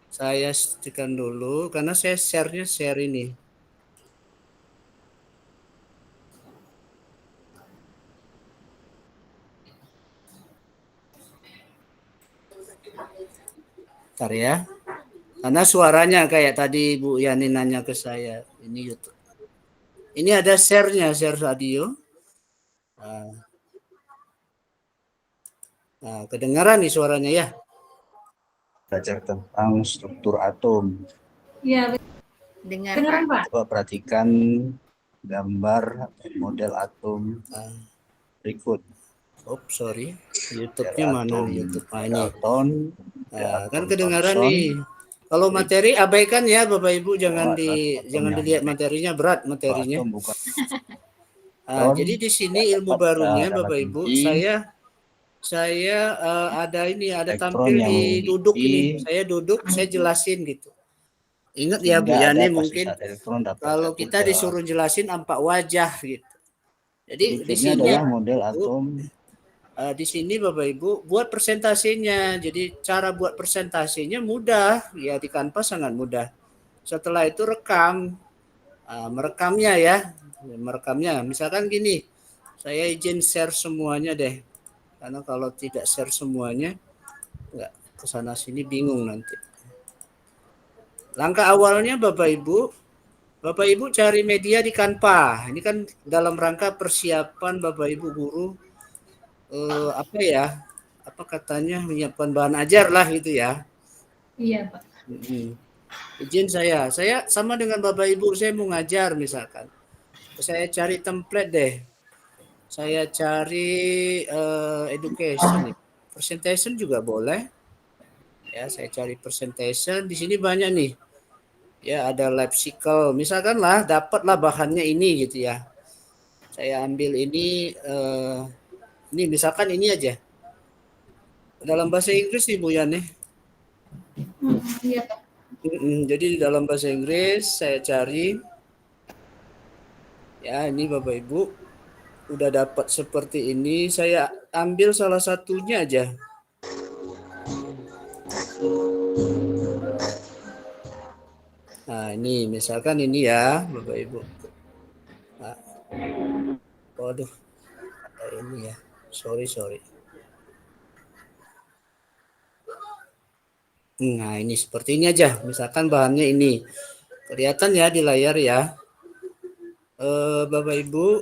Saya tekan dulu karena saya share ini. Bentar ya. Karena suaranya kayak tadi Bu Yani nanya ke saya. Ini YouTube. Ini ada share-nya, share radio. Nah, kedengaran nih suaranya ya. Belajar tentang struktur atom. Iya, Dengar Pak. Coba perhatikan gambar model atom berikut. Sorry. YouTube-nya mana nih? YouTube ini. Kan kedengaran Thomson. nih. Kalau materi abaikan ya Bapak Ibu, jangan dilihat materinya, berat materinya. Jadi di sini ilmu barunya Bapak Ibu, saya ada tampil di duduk ini. Saya duduk, saya jelasin gitu. Ingat ya Bu Yani, mungkin kalau kita disuruh jelasin 4 wajah gitu. Jadi di sini adalah model atom. Di sini Bapak Ibu buat presentasinya. Jadi cara buat presentasinya mudah, ya di Canva sangat mudah. Setelah itu merekamnya ya. Merekamnya misalkan gini, saya izin share semuanya deh. Karena kalau tidak share semuanya enggak kesana sini bingung nanti. Langkah awalnya Bapak Ibu cari media di Canva. Ini kan dalam rangka persiapan Bapak Ibu guru menyiapkan bahan ajar lah gitu ya. Iya Pak. Izin saya sama dengan Bapak Ibu, saya mau ngajar misalkan. Saya cari template deh. Saya cari education, presentation juga boleh. Ya, saya cari presentation. Di sini banyak nih. Ya, ada lab cycle. Misalkan lah, dapatlah bahannya ini gitu ya. Saya ambil ini misalkan ini aja. Dalam bahasa Inggris nih Bu Yani. Iya Pak. Jadi dalam bahasa Inggris saya cari. Ya, ini Bapak Ibu udah dapat seperti ini. Saya ambil salah satunya aja. Nah, ini misalkan ini ya Bapak Ibu. Nah, waduh, ada ini ya. Sorry. Nah, ini seperti ini aja. Misalkan bahannya ini. Kelihatan ya di layar ya. Bapak Ibu,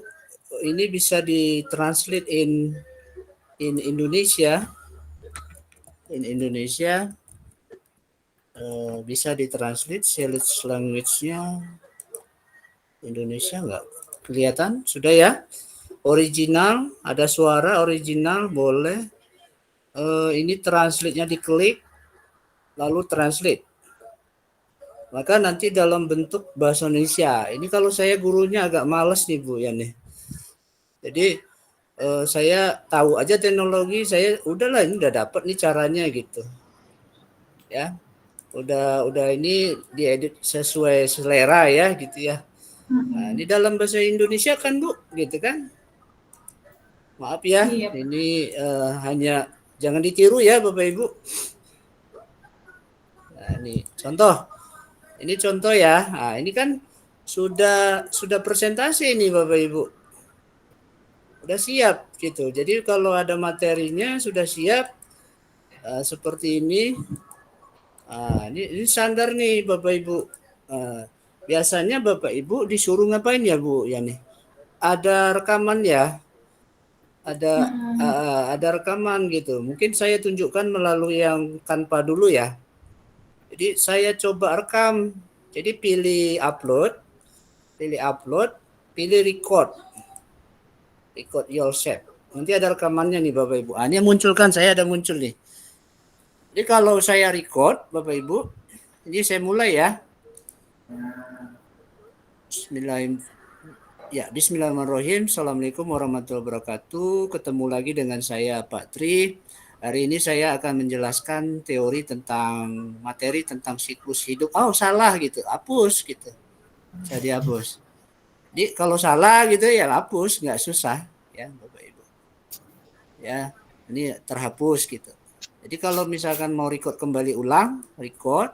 ini bisa ditranslate in Indonesia. In Indonesia bisa ditranslate select language-nya Indonesia enggak? Kelihatan? Sudah ya? Original, ada suara original boleh. Ini translate-nya diklik lalu translate. Maka nanti dalam bentuk bahasa Indonesia. Ini kalau saya gurunya agak males nih Bu ya nih. Jadi saya tahu aja teknologi, saya udahlah ini udah dapat nih caranya gitu. Ya. Udah ini diedit sesuai selera ya gitu ya. Nah, di dalam bahasa Indonesia kan Bu, gitu kan? Maaf ya, ini hanya jangan ditiru ya Bapak Ibu. Nah, ini contoh. Ini contoh ya. Nah, ini kan sudah presentasi ini Bapak Ibu. Udah siap gitu. Jadi kalau ada materinya sudah siap seperti ini. Nah, ini standar nih Bapak Ibu. Biasanya Bapak Ibu disuruh ngapain ya Bu? Ya nih. ada rekaman ya, ada rekaman gitu. Mungkin saya tunjukkan melalui yang Canva dulu ya. Jadi saya coba rekam. Jadi pilih upload, pilih record yourself. Nanti ada rekamannya nih Bapak Ibu. Ini munculkan, saya ada muncul nih. Jadi kalau saya record Bapak Ibu, ini saya mulai ya. Bismillahirrahmanirrahim. Assalamualaikum warahmatullahi wabarakatuh. Ketemu lagi dengan saya Pak Tri. Hari ini saya akan menjelaskan teori tentang materi tentang siklus hidup. Oh salah gitu, hapus gitu. Jadi hapus. Jadi kalau salah gitu ya hapus, nggak susah ya Bapak Ibu. Ya, ini terhapus gitu. Jadi kalau misalkan mau record kembali ulang, record.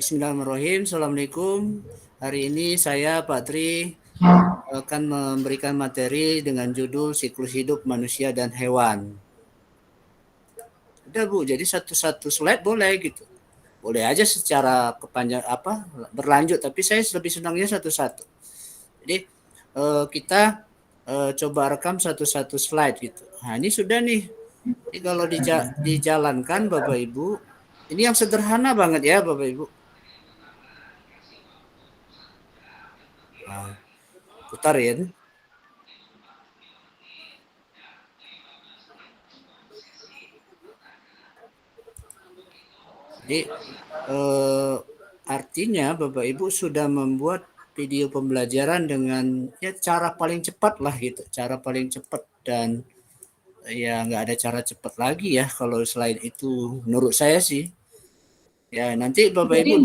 Bismillahirrahmanirrahim. Assalamualaikum. Hari ini saya Pak Tri akan memberikan materi dengan judul siklus hidup manusia dan hewan. Udah Bu, jadi satu-satu slide boleh gitu. Boleh aja secara berlanjut, tapi saya lebih senangnya satu-satu. Jadi kita coba rekam satu-satu slide gitu. Nah ini sudah nih. Jadi kalau dijalankan Bapak Ibu, ini yang sederhana banget ya Bapak Ibu. Nah, putarin. Jadi artinya Bapak Ibu sudah membuat video pembelajaran dengan ya cara paling cepat lah gitu, cara paling cepat, dan ya nggak ada cara cepat lagi ya kalau selain itu menurut saya sih. Ya nanti Bapak Ibu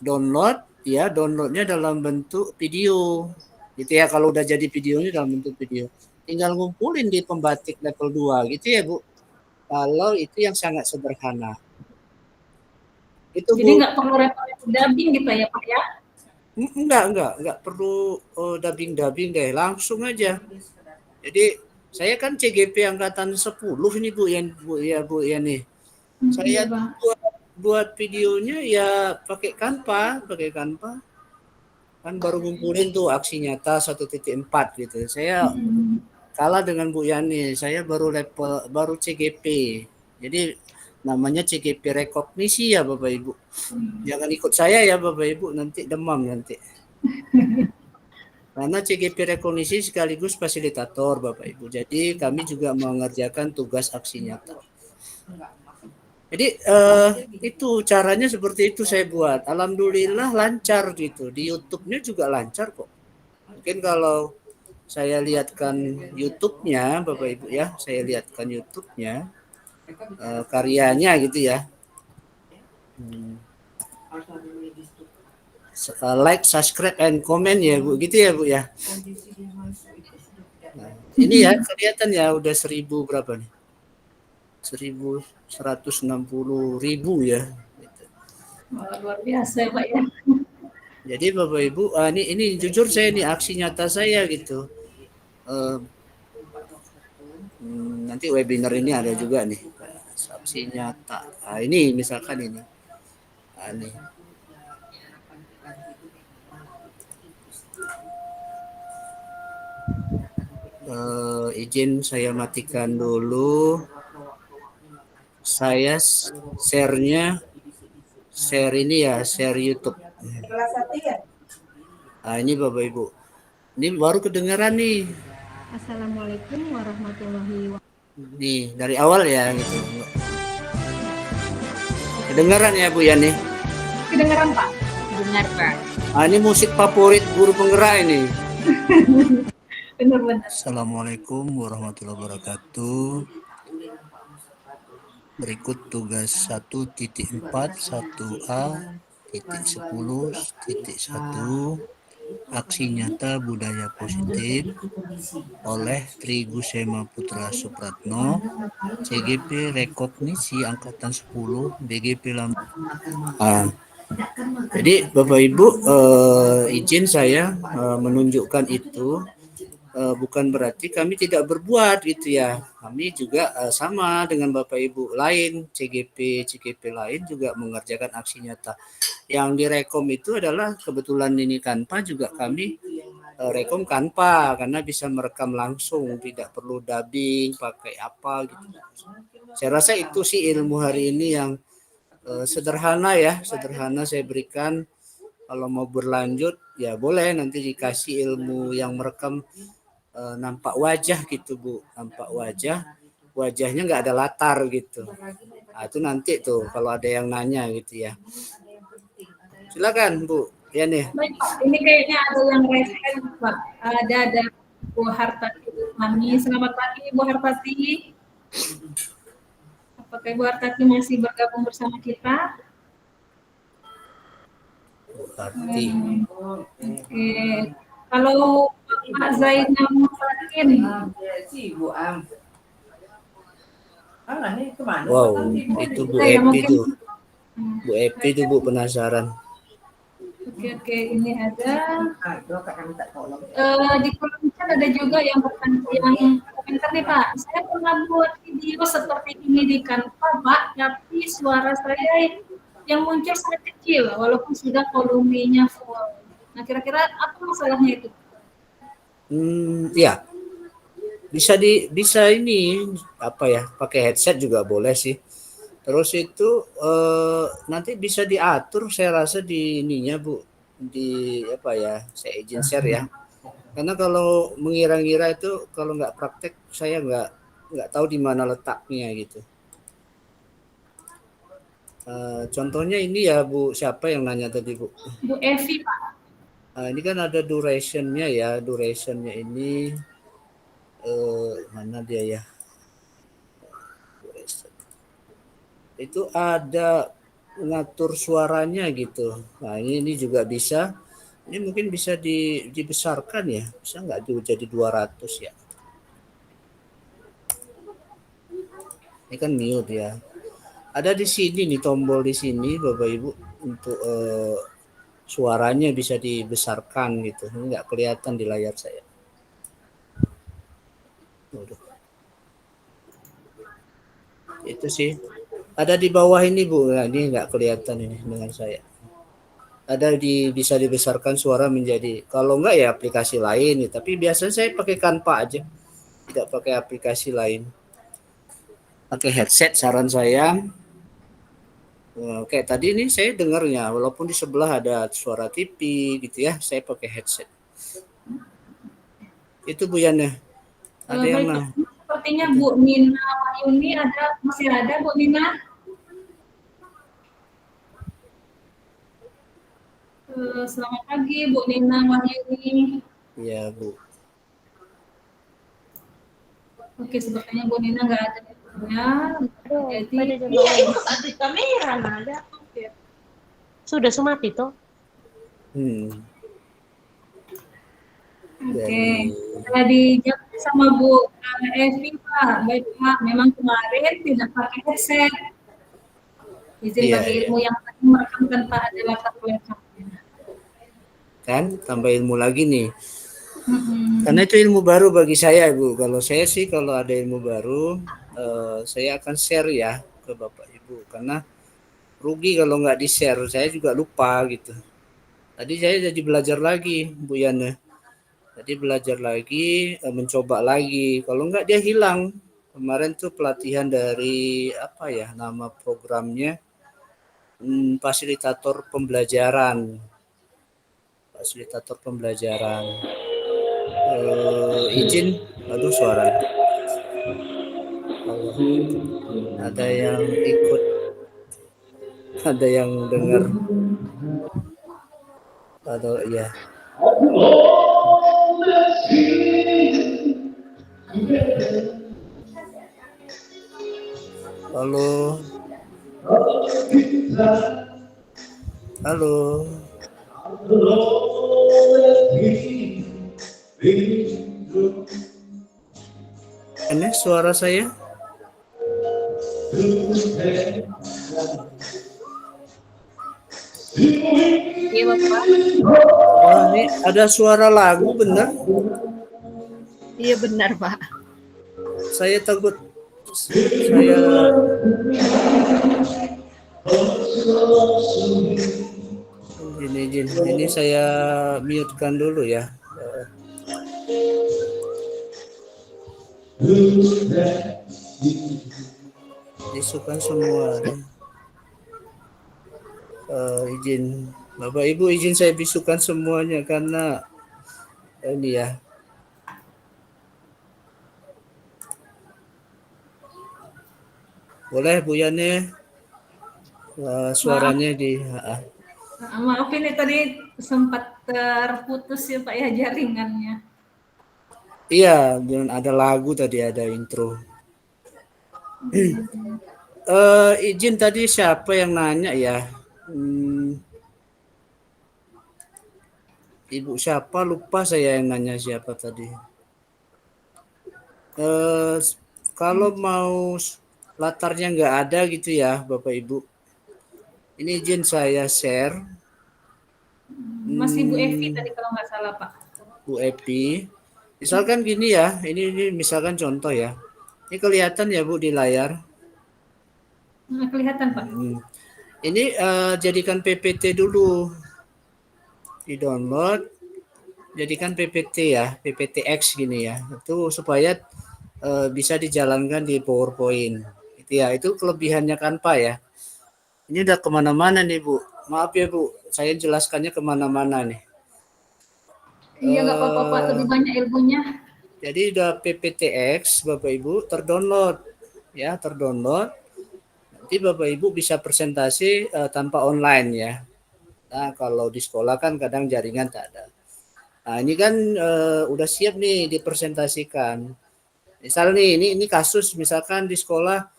downloadnya dalam bentuk video gitu ya. Kalau udah jadi videonya dalam bentuk video, tinggal ngumpulin di pembatik level 2 gitu ya Bu. Kalau itu yang sangat sederhana. Itu jadi nggak perlu repot dubbing gitu ya Pak ya? Enggak perlu dubbing deh, langsung aja. Jadi saya kan CGP angkatan 10 ini Bu ya nih. Saya buat videonya ya pakai Canva. Kan baru ngumpulin tuh aksi nyata 1.4 gitu. Saya kalah dengan Bu Yani, saya baru CGP. Jadi namanya CGP rekognisi ya Bapak Ibu. Jangan ikut saya ya Bapak Ibu, nanti demam nanti. Karena CGP rekognisi sekaligus fasilitator Bapak Ibu. Jadi kami juga mengerjakan tugas aksi nyata. Jadi itu caranya seperti itu saya buat. Alhamdulillah lancar gitu. Di YouTube-nya juga lancar kok. Mungkin kalau saya lihatkan YouTube-nya Bapak Ibu ya, saya lihatkan YouTube-nya karyanya gitu ya. Like, subscribe, and comment ya Bu, gitu ya Bu ya. Nah, ini ya kelihatan ya udah 1000 berapa nih? 1160.000 ya. Gitu. Luar biasa Pak ya. Jadi Bapak Ibu, ini jujur saya ini aksi nyata saya gitu. Nanti webinar ini ada juga nih aksi nyata. Nah, ini misalkan ini. Nah, ini. Izin saya matikan dulu. Saya share ini ya, share YouTube. Nah, ini Bapak Ibu. Ini baru kedengaran nih. Assalamualaikum warahmatullahi wabarakatuh. Nih, dari awal ya gitu. Kedengaran ya Bu Yani? Kedengaran Pak? Dengar Pak. Ini musik favorit guru penggerak ini. Benar-benar. Assalamualaikum warahmatullahi wabarakatuh. Berikut tugas 1.4 1A.10.1 aksi nyata budaya positif oleh Tri Gusema Putra Supratno, CGP rekognisi angkatan 10 BGP Lampung. Jadi Bapak Ibu izin saya menunjukkan itu bukan berarti kami tidak berbuat gitu ya. Kami juga sama dengan Bapak Ibu lain, CGP lain juga mengerjakan aksi nyata. Yang direkom itu adalah kebetulan ini Kanpa juga kami rekom Kanpa karena bisa merekam langsung, tidak perlu dubbing pakai apa gitu. Saya rasa itu sih ilmu hari ini yang sederhana ya, sederhana saya berikan. Kalau mau berlanjut ya boleh nanti dikasih ilmu yang merekam nampak wajah gitu Bu, nampak wajahnya nggak ada latar gitu. Nah, itu nanti tuh kalau ada yang nanya gitu ya. Silakan Bu. Ya nih. Baik Pak, ini kayaknya ada yang resen Pak. Ada Bu Hartati Mami. Selamat pagi Bu Hartati. Apakah Bu Hartati masih bergabung bersama kita? Bu Harti. Oke. Kalau Pak Zainal Musakin. Wow, itu Bu Epi tuh. Bu Epi tuh Bu penasaran. Oke, ini ada. Di kolom chat ada juga yang komentar nih Pak. Saya pernah buat video seperti ini di Canva Pak, tapi suara saya yang muncul sangat kecil, walaupun sudah volumenya full. Nah, kira-kira apa masalahnya itu? Ya, bisa ini apa ya? Pakai headset juga boleh sih. Terus itu nanti bisa diatur saya rasa di ininya Bu, di apa ya, saya izin share ya. Karena kalau mengira-ngira itu kalau nggak praktek saya nggak tahu di mana letaknya gitu. Contohnya ini ya Bu, siapa yang nanya tadi Bu? Bu Evi Pak. Ini kan ada durationnya ya, durationnya ini mana dia ya? Itu ada ngatur suaranya gitu. Nah ini juga bisa, ini mungkin bisa dibesarkan ya, bisa nggak jadi 200 ya. Ini kan mute ya. Ada di sini nih tombol di sini Bapak Ibu untuk suaranya bisa dibesarkan gitu. Ini nggak kelihatan di layar saya. Itu sih. Ada di bawah ini Bu, nah, ini nggak kelihatan ini dengan saya. Ada bisa dibesarkan suara menjadi, kalau nggak ya aplikasi lain, tapi biasanya saya pakai Canva aja, tidak pakai aplikasi lain. Pakai headset saran saya. Kayak tadi ini saya dengarnya, walaupun di sebelah ada suara TV gitu ya, saya pakai headset. Itu Bu Yana. Ada yang Sepertinya Bu Nina Wahyuni masih ada Bu Nina? Selamat pagi Bu Nina Wahyuni. Iya Bu. Oke, sepertinya Bu Nina nggak ada ya. Jadi ada kamera ada. Sudah semati toh? Oke, setelah dijawab sama Bu Evi Pak, baik Pak, memang kemarin tidak pakai headset. Izin bagi ilmu yang tadi merekamkan Pak adalah laptop. Kan tambah ilmu lagi nih. Karena itu ilmu baru bagi saya Bu. Kalau saya sih kalau ada ilmu baru saya akan share ya ke Bapak Ibu, karena rugi kalau nggak di share, saya juga lupa gitu. Tadi saya jadi belajar lagi Bu Yana. Jadi belajar lagi, mencoba lagi. Kalau enggak dia hilang. Kemarin tuh pelatihan dari apa ya nama programnya, fasilitator pembelajaran. Fasilitator pembelajaran. Izin, aduh suara. Ada yang ikut, ada yang dengar. Atau ya. Halo. Halo. Ini suara saya? Iya Bapak. Oh, ini ada suara lagu benar? Iya benar, Pak. Saya takut saya ini saya mute-kan dulu ya. Disukan semua. Izin Bapak Ibu, izin saya bisukan semuanya karena ini ya. Boleh Bu Yani, suaranya di Maaf ini tadi sempat terputus ya Pak ya jaringannya. Iya, dan ada lagu tadi, ada intro. Izin tadi siapa yang nanya ya? Ibu siapa, lupa saya yang nanya siapa tadi. Kalau mau latarnya nggak ada gitu ya Bapak Ibu. Ini izin saya share. Masih Bu Evi tadi kalau nggak salah Pak. Bu Evi. Misalkan gini ya, ini misalkan contoh ya. Ini kelihatan ya Bu di layar. Kelihatan Pak. Ini jadikan PPT dulu. Di-download. Jadikan PPT ya, PPTX gini ya. Itu supaya bisa dijalankan di PowerPoint. Itu ya, itu kelebihannya Canva ya. Ini udah kemana-mana nih Bu. Maaf ya Bu, saya jelaskannya kemana-mana nih. Iya nggak apa-apa Pak, lebih banyak ilmunya. Jadi udah PPTX Bapak Ibu terdownload ya, terdownload. Nanti Bapak Ibu bisa presentasi tanpa online ya. Nah kalau di sekolah kan kadang jaringan tak ada. Nah ini kan udah siap nih dipresentasikan. Misal nih ini kasus misalkan di sekolah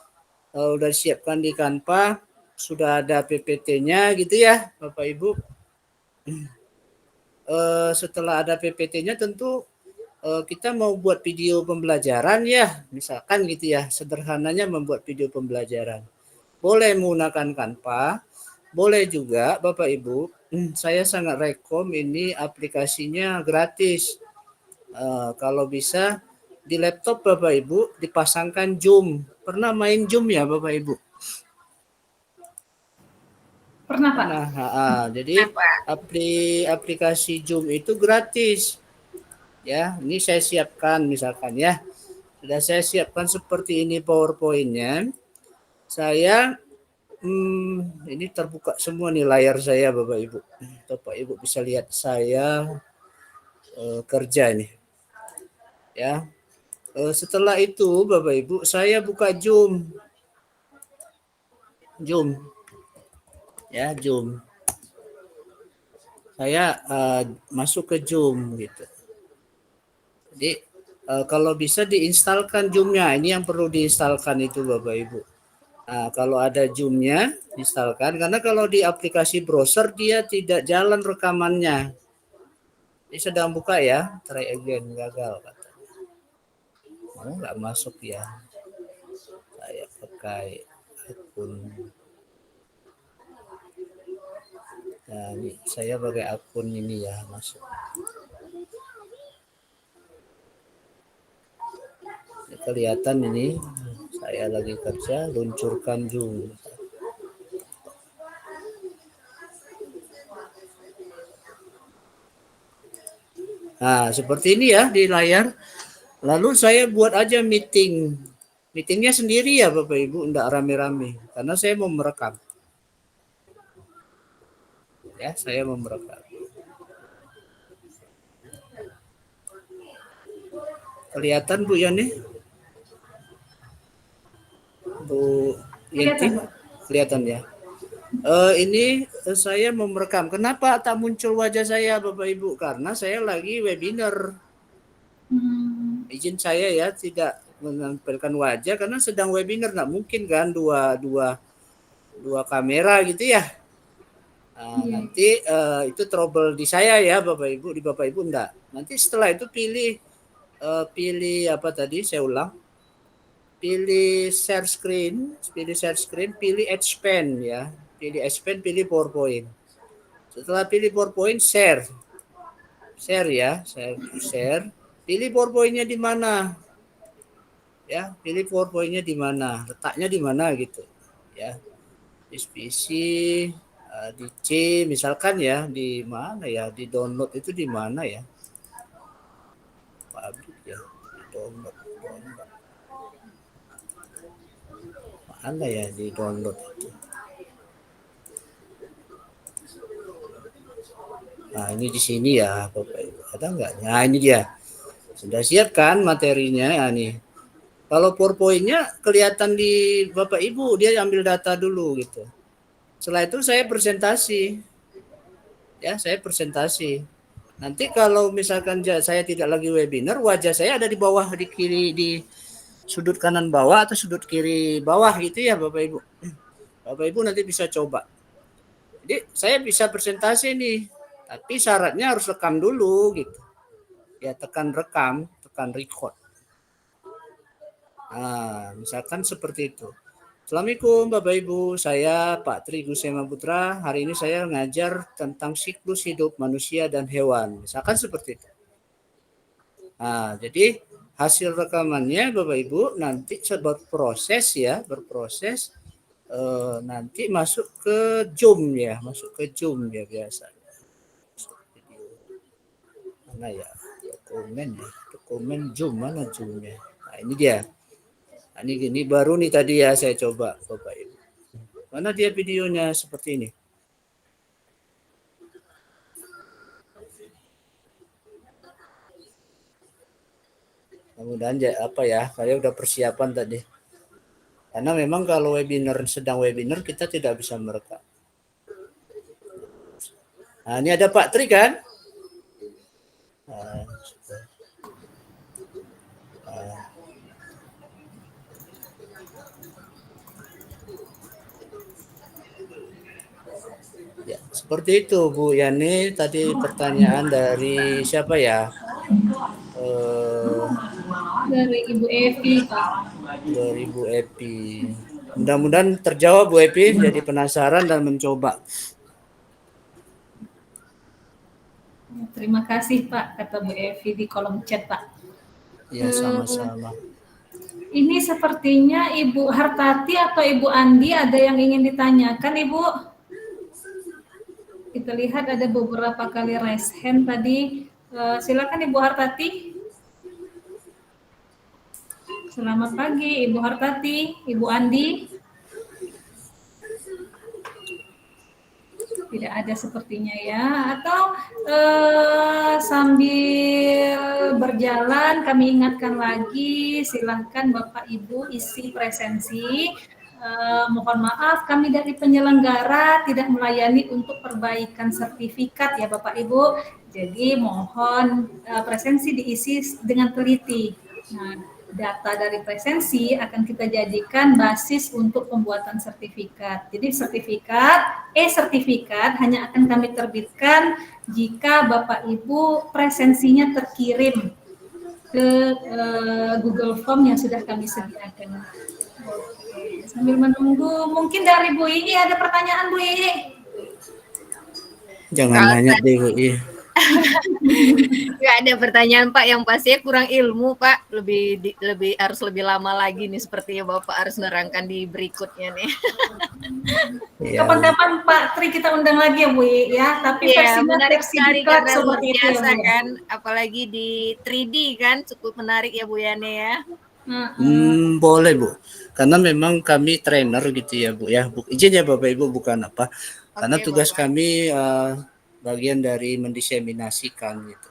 udah siapkan di Canva, sudah ada PPT-nya gitu ya Bapak Ibu. Setelah ada PPT-nya tentu kita mau buat video pembelajaran ya, misalkan gitu ya, sederhananya membuat video pembelajaran. Boleh menggunakan Canva, boleh juga Bapak Ibu, saya sangat rekom ini aplikasinya gratis. Kalau bisa di laptop Bapak Ibu dipasangkan Zoom. Pernah main Zoom ya Bapak Ibu? Pernah Pak. Nah, jadi aplikasi Zoom itu gratis. Ya, ini saya siapkan misalkan ya. Sudah saya siapkan seperti ini PowerPoint-nya. Saya ini terbuka semua nih layar saya Bapak Ibu. Bapak Ibu bisa lihat saya kerja nih. Ya. Setelah itu Bapak Ibu saya buka Zoom. Ya, Zoom. Saya masuk ke Zoom gitu. Jadi kalau bisa diinstalkan Zoom-nya. Ini yang perlu diinstalkan itu Bapak Ibu. Nah, kalau ada Zoom-nya instalkan, karena kalau di aplikasi browser dia tidak jalan rekamannya. Ini sedang buka ya, try again, gagal katanya. Nggak masuk ya. Saya pakai akun. Nah, ini saya pakai akun ini ya, masuk. Ini kelihatan ini, saya lagi kerja, luncurkan Zoom. Nah, seperti ini ya di layar. Lalu saya buat aja meeting. Meetingnya sendiri ya Bapak Ibu, enggak rame-rame. Karena saya mau merekam. Ya, saya mau merekam. Kelihatan Bu Yani? Bu Yanti? Kelihatan ya. Ini saya mau merekam. Kenapa tak muncul wajah saya Bapak Ibu? Karena saya lagi webinar. Izin saya ya tidak menampilkan wajah karena sedang webinar, nggak mungkin kan dua kamera gitu ya. Nanti itu trouble di saya ya Bapak Ibu, di Bapak Ibu enggak. Nanti setelah itu pilih apa tadi saya ulang. Pilih share screen, pilih expand ya. Pilih expand, pilih PowerPoint. Setelah pilih PowerPoint, share ya, share. pilih PowerPoint-nya di mana, ya, pilih PowerPoint-nya di mana, letaknya di mana gitu, ya, di PC, di C, misalkan ya, di mana ya, di download itu di mana ya, pabrik ya, di download, mana ya di download itu. Nah, ini di sini ya, Bapak Ibu. Ada enggak? Nah, ini dia. Sudah siap kan materinya? Ya, nih. Kalau PowerPoint-nya kelihatan di Bapak Ibu, dia ambil data dulu gitu. Setelah itu saya presentasi. Ya, saya presentasi. Nanti kalau misalkan saya tidak lagi webinar, wajah saya ada di bawah, di kiri, di sudut kanan bawah atau sudut kiri bawah gitu ya Bapak Ibu. Bapak Ibu nanti bisa coba. Jadi saya bisa presentasi nih. Tapi syaratnya harus rekam dulu gitu. Ya tekan rekam, tekan record. Nah, misalkan seperti itu. Assalamualaikum Bapak Ibu, saya Pak Tri Gusema Putra. Hari ini saya ngajar tentang siklus hidup manusia dan hewan. Misalkan seperti itu. Nah, jadi hasil rekamannya Bapak Ibu nanti berproses ya, berproses nanti masuk ke Zoom ya, masuk ke Zoom ya biasa. Mana ya dokumen ya, dokumen Zoom, mana Zoomnya. Nah ini dia, nah, ini gini baru nih tadi ya saya coba Bapak Ibu, mana dia videonya seperti ini. Mudah-mudahan apa ya, saya udah persiapan tadi, karena memang kalau webinar, sedang webinar kita tidak bisa merekam. Nah ini ada Pak Tri kan. Ya, seperti itu Bu Yani. Tadi pertanyaan dari siapa ya? Dari Ibu Evi, Pak. Dari Ibu Epi. Mudah-mudahan terjawab Bu Epi, jadi penasaran dan mencoba. Terima kasih Pak, kata Bu Evi di kolom chat Pak. Ya sama-sama. Ini sepertinya Ibu Hartati atau Ibu Andi ada yang ingin ditanyakan Ibu? Kita lihat ada beberapa kali raise hand tadi. Silakan Ibu Hartati. Selamat pagi Ibu Hartati, Ibu Andi. Tidak ada sepertinya ya. Atau sambil berjalan kami ingatkan lagi, silahkan Bapak Ibu isi presensi. Mohon maaf kami dari penyelenggara tidak melayani untuk perbaikan sertifikat ya Bapak Ibu. Jadi mohon presensi diisi dengan teliti. Nah, data dari presensi akan kita jadikan basis untuk pembuatan sertifikat. Jadi sertifikat hanya akan kami terbitkan jika Bapak Ibu presensinya terkirim ke Google Form yang sudah kami sediakan. Oke, sambil menunggu, mungkin dari Bu Ii ada pertanyaan Bu Ii? Jangan nanya deh Bu Ii. Nggak ada pertanyaan Pak, yang pastinya kurang ilmu Pak, harus lebih lama lagi nih, sepertinya Bapak harus nerangkan di berikutnya nih. Kapan-kapan Pak Tri kita undang lagi ya Bu ya, tapi versinya menarik sekali karena luar biasa itu, kan, apalagi di 3D kan, cukup menarik ya Bu Yani ya. Boleh Bu, karena memang kami trainer gitu ya Bu ya. Izin ya Bapak Ibu, bukan apa, karena tugas kami bagian dari mendiseminasikan gitu.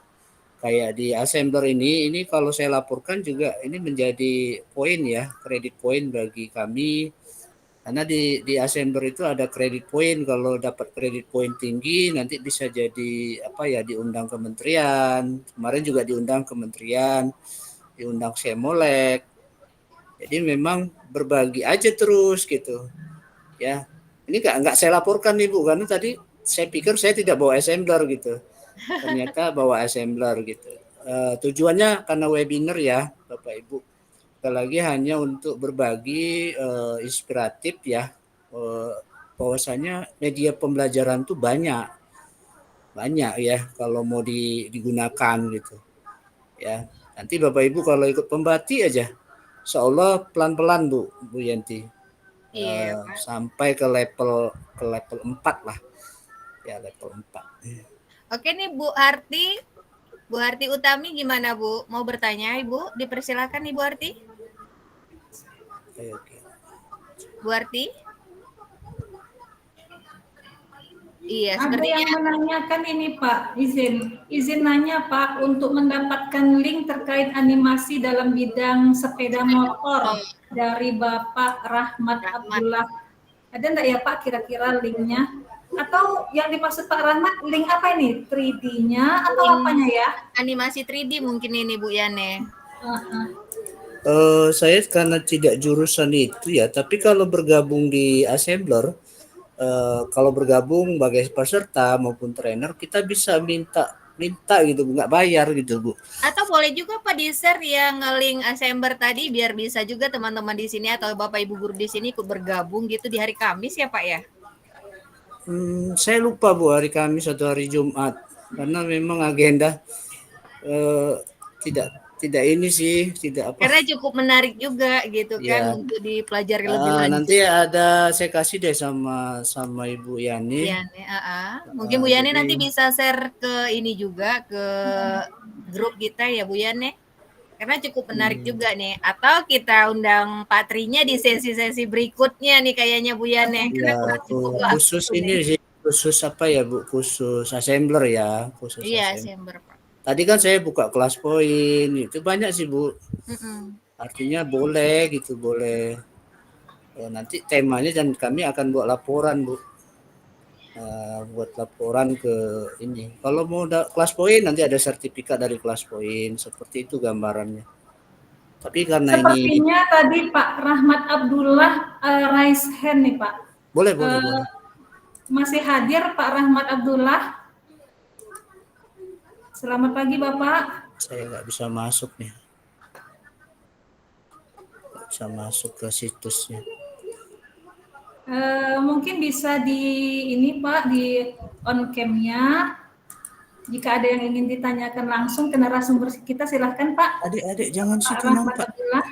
Kayak di assembler ini kalau saya laporkan juga ini menjadi poin ya, kredit poin bagi kami. Karena di assembler itu ada kredit poin, kalau dapat kredit poin tinggi nanti bisa jadi apa ya, diundang kementerian. Kemarin juga diundang kementerian, diundang Semolek. Jadi memang berbagi aja terus gitu. Ya. Ini enggak saya laporkan nih Bu, karena tadi saya pikir saya tidak bawa assembler gitu. Ternyata bawa assembler gitu. Tujuannya karena webinar ya Bapak Ibu. Sekali lagi hanya untuk berbagi inspiratif ya. Bahwasanya media pembelajaran tuh banyak ya kalau mau digunakan gitu. Ya. Nanti Bapak Ibu kalau ikut pembati aja, insya Allah pelan-pelan Bu Yanti. Iya, Pak. Sampai ke level 4 lah. Ya level 4. Oke nih Bu Harti. Bu Harti Utami gimana Bu? Mau bertanya Ibu? Dipersilakan Ibu Harti. Oke. Bu Harti? Iya, Ada sepertinya. yang menanyakan ini Pak, izin nanya Pak, untuk mendapatkan link terkait animasi dalam bidang sepeda motor dari Bapak Rahmat Abdullah. Ada enggak ya Pak kira-kira linknya? Atau yang dimaksud Pak Rahmat, link apa ini? 3D-nya atau apanya ya? Animasi 3D mungkin ini Bu Yane. Saya karena tidak jurusan itu ya, tapi kalau bergabung di assembler, kalau bergabung sebagai peserta maupun trainer, kita bisa minta gitu, nggak bayar gitu Bu. Atau boleh juga Pak di-share yang link assembler tadi biar bisa juga teman-teman di sini atau Bapak Ibu guru di sini ikut bergabung gitu di hari Kamis ya Pak ya? Saya lupa Bu hari Kamis atau hari Jumat karena memang agenda tidak ini sih, tidak apa. Karena cukup menarik juga gitu kan Ya. untuk dipelajari lebih lanjut. Nanti ada saya kasih deh sama Ibu Yani. Mungkin Bu Yani nanti bisa share ke ini juga ke grup kita ya Bu Yani. Karena cukup menarik juga nih. Atau kita undang Pak Trinya di sesi-sesi berikutnya nih kayaknya Bu Yani. Ya, khusus ini sih, khusus apa ya Bu? Khusus assembler ya, khusus assembler Pak. Tadi kan saya buka kelas poin, itu banyak sih Bu. Artinya boleh gitu, boleh. Nanti temanya dan kami akan buat laporan Bu. Buat laporan ke ini. Kalau mau kelas poin nanti ada sertifikat dari kelas poin, seperti itu gambarannya. Tapi karena sepertinya ini tadi Pak Rahmat Abdullah raise hand nih Pak. Boleh. Masih hadir Pak Rahmat Abdullah? Selamat pagi Bapak. Saya nggak bisa masuk nih. Nggak bisa masuk ke situsnya. Mungkin bisa di ini Pak, di on cam-nya. Jika ada yang ingin ditanyakan langsung ke narasumber kita, silahkan Pak. Adik-adik jangan Pak situ Rahmat nampak. Abdullah.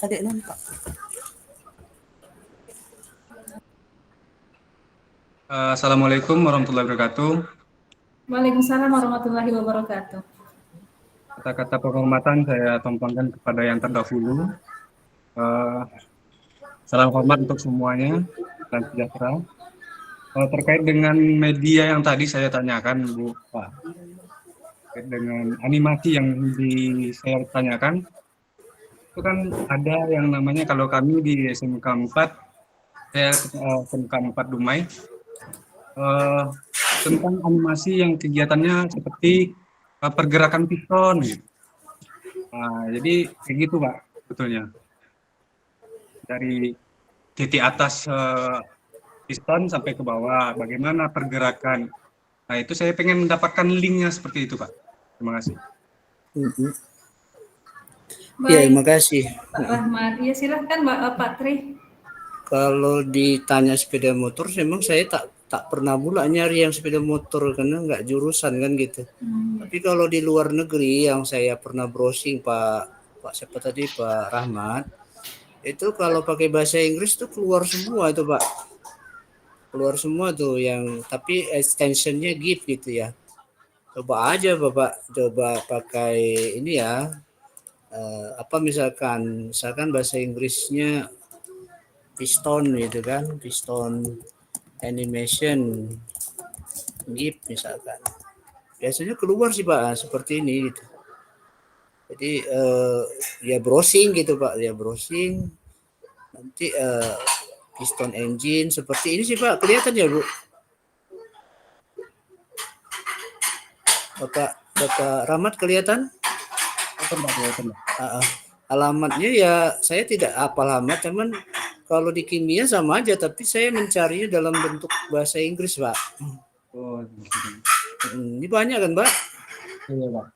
Adik nampak. Assalamualaikum warahmatullahi wabarakatuh. Waalaikumsalam warahmatullahi wabarakatuh. Kata-kata penghormatan saya tumpangkan kepada yang terdahulu. Salam hormat untuk semuanya dan sejahtera. Terkait dengan media yang tadi saya tanyakan, Bu Pak, terkait dengan animasi yang saya tanyakan, itu kan ada yang namanya kalau kami di SMK 4, saya SMK 4 Dumai, tentang animasi yang kegiatannya seperti pergerakan piston. Gitu. Jadi kayak gitu Pak, betulnya. Dari titik atas piston sampai ke bawah, bagaimana pergerakan. Nah itu saya pengen mendapatkan linknya seperti itu Pak. Terima kasih. Ya, terima kasih. Pak Rahmat, ya silahkan Pak Tri. Kalau ditanya sepeda motor, memang saya tak pernah pula nyari yang sepeda motor karena nggak jurusan kan gitu. Tapi kalau di luar negeri yang saya pernah browsing Pak siapa tadi Pak Rahmat, itu kalau pakai bahasa Inggris tuh keluar semua itu Pak. Keluar semua tuh yang tapi extensionnya GIF gitu ya. Coba aja Bapak, coba pakai ini ya. Misalkan bahasa Inggrisnya piston gitu kan, piston animation GIF misalkan. Biasanya keluar sih Pak seperti ini gitu. Jadi ya browsing gitu Pak, ya browsing nanti piston engine seperti ini sih Pak, kelihatan ya Bu. Bapak Rahmat kelihatan? Alamatnya ya saya tidak hafal alamat, cuman kalau di kimia sama aja, tapi saya mencarinya dalam bentuk bahasa Inggris Pak. Ini banyak kan Pak? Iya Pak.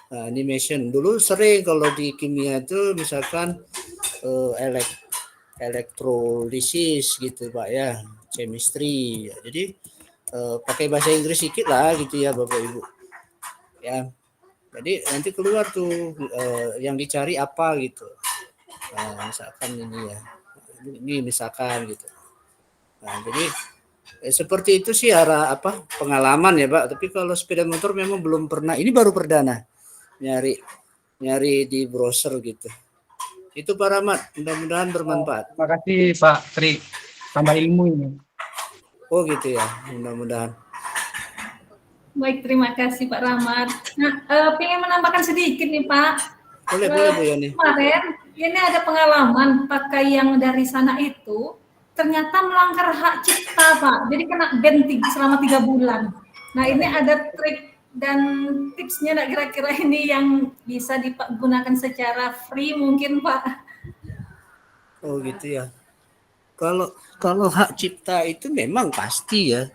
Animation dulu sering kalau di kimia itu misalkan elektrolisis gitu Pak ya, chemistry ya. Jadi pakai bahasa Inggris sedikit lah gitu ya Bapak Ibu ya. Jadi nanti keluar tuh yang dicari apa gitu. Nah, misalkan ini ya, ini misalkan gitu. Nah, jadi seperti itu sih arah apa pengalaman ya Pak. Tapi kalau sepeda motor memang belum pernah. Ini baru perdana nyari di browser gitu. Itu Pak Rahmat. Mudah-mudahan bermanfaat. Terima kasih Pak Tri. Tambah ilmu ini. Oh gitu ya. Mudah-mudahan. Baik, terima kasih Pak Rahmat. Nah, pengen menambahkan sedikit nih Pak. Boleh Bu Yani. Kemarin ini ada pengalaman pakai yang dari sana itu ternyata melanggar hak cipta Pak. Jadi kena ban selama 3 bulan. Nah ini ada trik dan tipsnya nggak kira-kira ini yang bisa digunakan secara free mungkin Pak? Oh gitu ya. Kalau hak cipta itu memang pasti ya.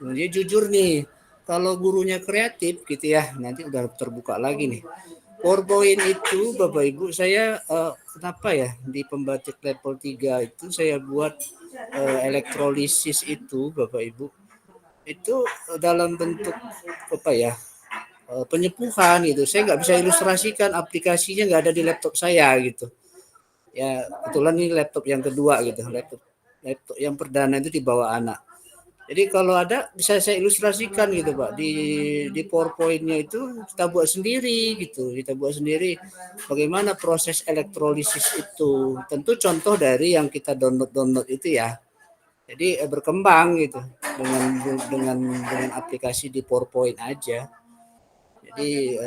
Dia jujur nih. Kalau gurunya kreatif gitu ya, nanti udah terbuka lagi nih. PowerPoint itu Bapak Ibu saya kenapa ya di pembatik level 3 itu saya buat elektrolisis itu Bapak Ibu. Itu dalam bentuk apa ya? Penyepuhan gitu. Saya nggak bisa ilustrasikan, aplikasinya nggak ada di laptop saya gitu. Ya, kebetulan ini laptop yang kedua gitu. Laptop yang perdana itu dibawa anak. Jadi kalau ada bisa saya ilustrasikan gitu Pak di PowerPoint-nya itu kita buat sendiri gitu, kita buat sendiri bagaimana proses elektrolisis itu. Tentu contoh dari yang kita download itu ya. Jadi berkembang gitu dengan aplikasi di PowerPoint aja. Jadi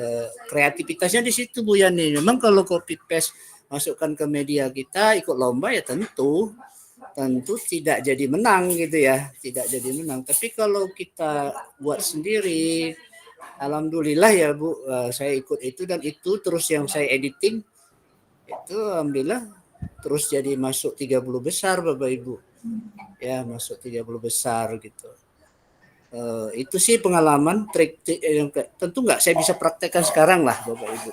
kreativitasnya di situ Bu Yani. Memang kalau copy paste masukkan ke media kita ikut lomba ya tentu tidak jadi menang gitu ya, tidak jadi menang. Tapi kalau kita buat sendiri, alhamdulillah ya Bu, saya ikut itu dan itu terus yang saya editing itu alhamdulillah terus jadi masuk 30 besar Bapak Ibu. Ya, masuk 30 besar gitu. Itu sih pengalaman trik yang tentu nggak saya bisa praktekkan sekarang lah Bapak Ibu.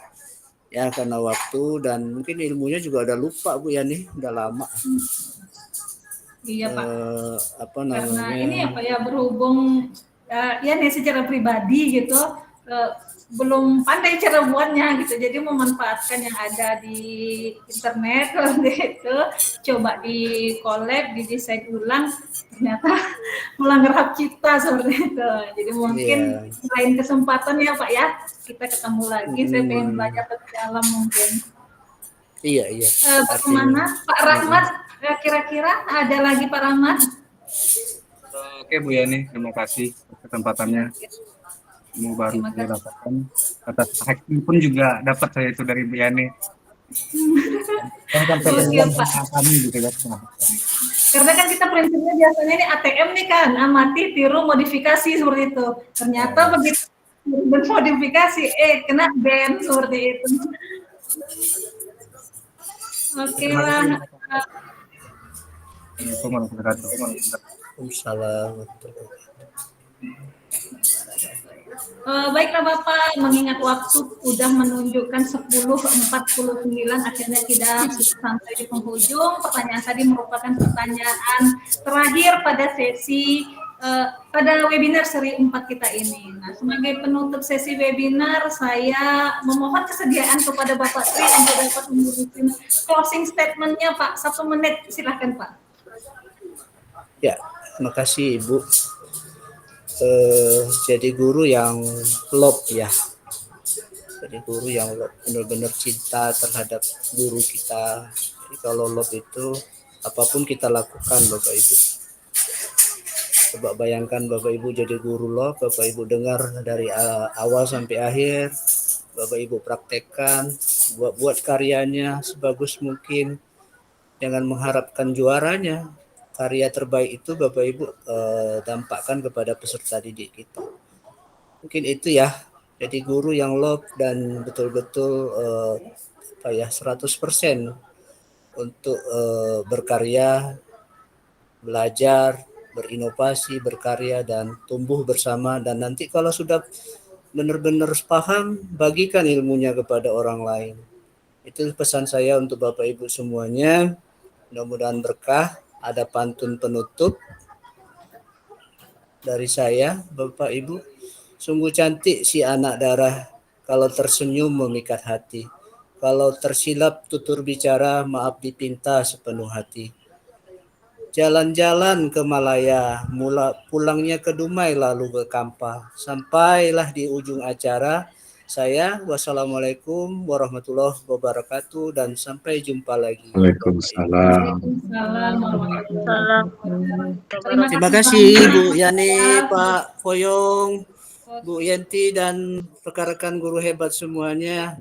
Ya karena waktu dan mungkin ilmunya juga udah lupa Bu ya nih, udah lama. Iya Pak. Apa namanya? Karena ini apa ya berhubung ya nih secara pribadi gitu belum pandai cara buatnya gitu. Jadi memanfaatkan yang ada di internet gitu, coba di collab, didesain ulang, ternyata melanggar hak cipta seperti itu. Jadi mungkin lain kesempatan ya Pak ya, kita ketemu lagi. Saya pengen belajar lebih dalam mungkin. Iya. Bagaimana Pak Rahmat? Kira-kira ada lagi Pak Rahmat? Oke Bu Yani, terima kasih kesempatannya. Ini baru saya dapatkan. Atas hacking pun juga dapat saya itu dari Bu Yani. Oke Pak. Kami gitu kan. Karena kan kita prinsipnya biasanya ini ATM nih kan, amati, tiru, modifikasi seperti itu. Ternyata begitu bermodifikasi, kena ban seperti itu. Oke lah. Baiklah Bapak, mengingat waktu sudah menunjukkan 10.49, akhirnya kita sudah sampai di penghujung. Pertanyaan tadi merupakan pertanyaan terakhir pada sesi pada webinar seri 4 kita ini. Nah, sebagai penutup sesi webinar, saya memohon kesediaan kepada Bapak Tri untuk dapat memberikan closing statement-nya Pak. 1 menit, silakan Pak. Ya, terima kasih Ibu. Jadi guru yang love ya. Jadi guru yang benar-benar cinta terhadap guru kita. Jadi kalau love itu apapun kita lakukan Bapak Ibu. Coba bayangkan Bapak Ibu jadi guru love, Bapak Ibu dengar dari awal sampai akhir, Bapak Ibu praktekkan, buat karyanya sebagus mungkin, jangan mengharapkan juaranya. Karya terbaik itu Bapak Ibu dampakkan kepada peserta didik kita. Mungkin itu ya. Jadi guru yang love dan betul-betul 100% untuk berkarya, belajar, berinovasi, berkarya dan tumbuh bersama. Dan nanti kalau sudah benar-benar paham, bagikan ilmunya kepada orang lain. Itu pesan saya untuk Bapak Ibu semuanya. Mudah-mudahan berkah. Ada pantun penutup dari saya, Bapak Ibu. Sungguh cantik si anak darah Kalau tersenyum memikat hati. Kalau tersilap tutur bicara, maaf dipinta sepenuh hati. Jalan-jalan ke Malaya, pulangnya ke Dumai lalu ke Kampar. Sampailah di ujung acara, saya wassalamualaikum warahmatullahi wabarakatuh dan sampai jumpa lagi. Waalaikumsalam. Waalaikumsalam warahmatullahi Salam. wabarakatuh. Terima kasih Bu Yani, Pak Foyong, Bu Yanti dan rekan-rekan guru hebat semuanya.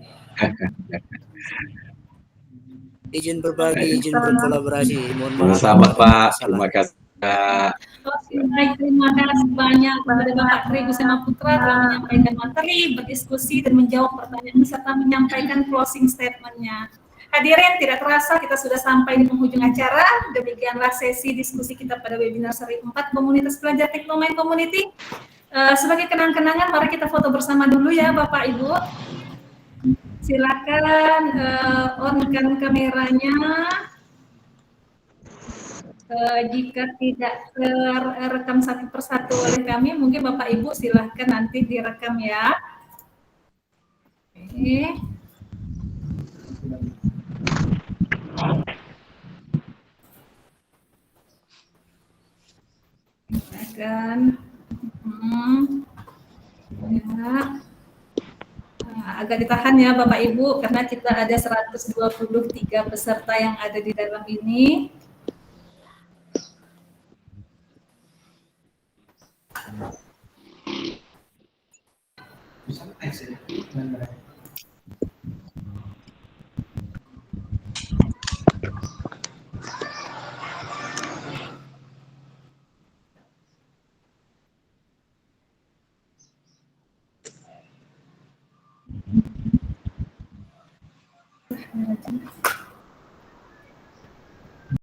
Izin berbagi, izin berkolaborasi. Mohon maaf. Sama Pak, terima kasih Pak. Oke, baik, terima kasih banyak kepada Bapak Tri Busema Putra telah menyampaikan materi, berdiskusi, dan menjawab pertanyaan serta menyampaikan closing statement-nya. Hadirin, tidak terasa kita sudah sampai di penghujung acara. Demikianlah sesi diskusi kita pada webinar seri 4 Komunitas Pelajar Teknomain Community. Sebagai kenang-kenangan, mari kita foto bersama dulu ya Bapak Ibu. Silakan on-kan kameranya. Jika tidak terekam satu persatu oleh kami, mungkin Bapak Ibu silahkan nanti direkam ya. Oke. Silakan. Ya. Agak ditahan ya Bapak Ibu, karena kita ada 123 peserta yang ada di dalam ini.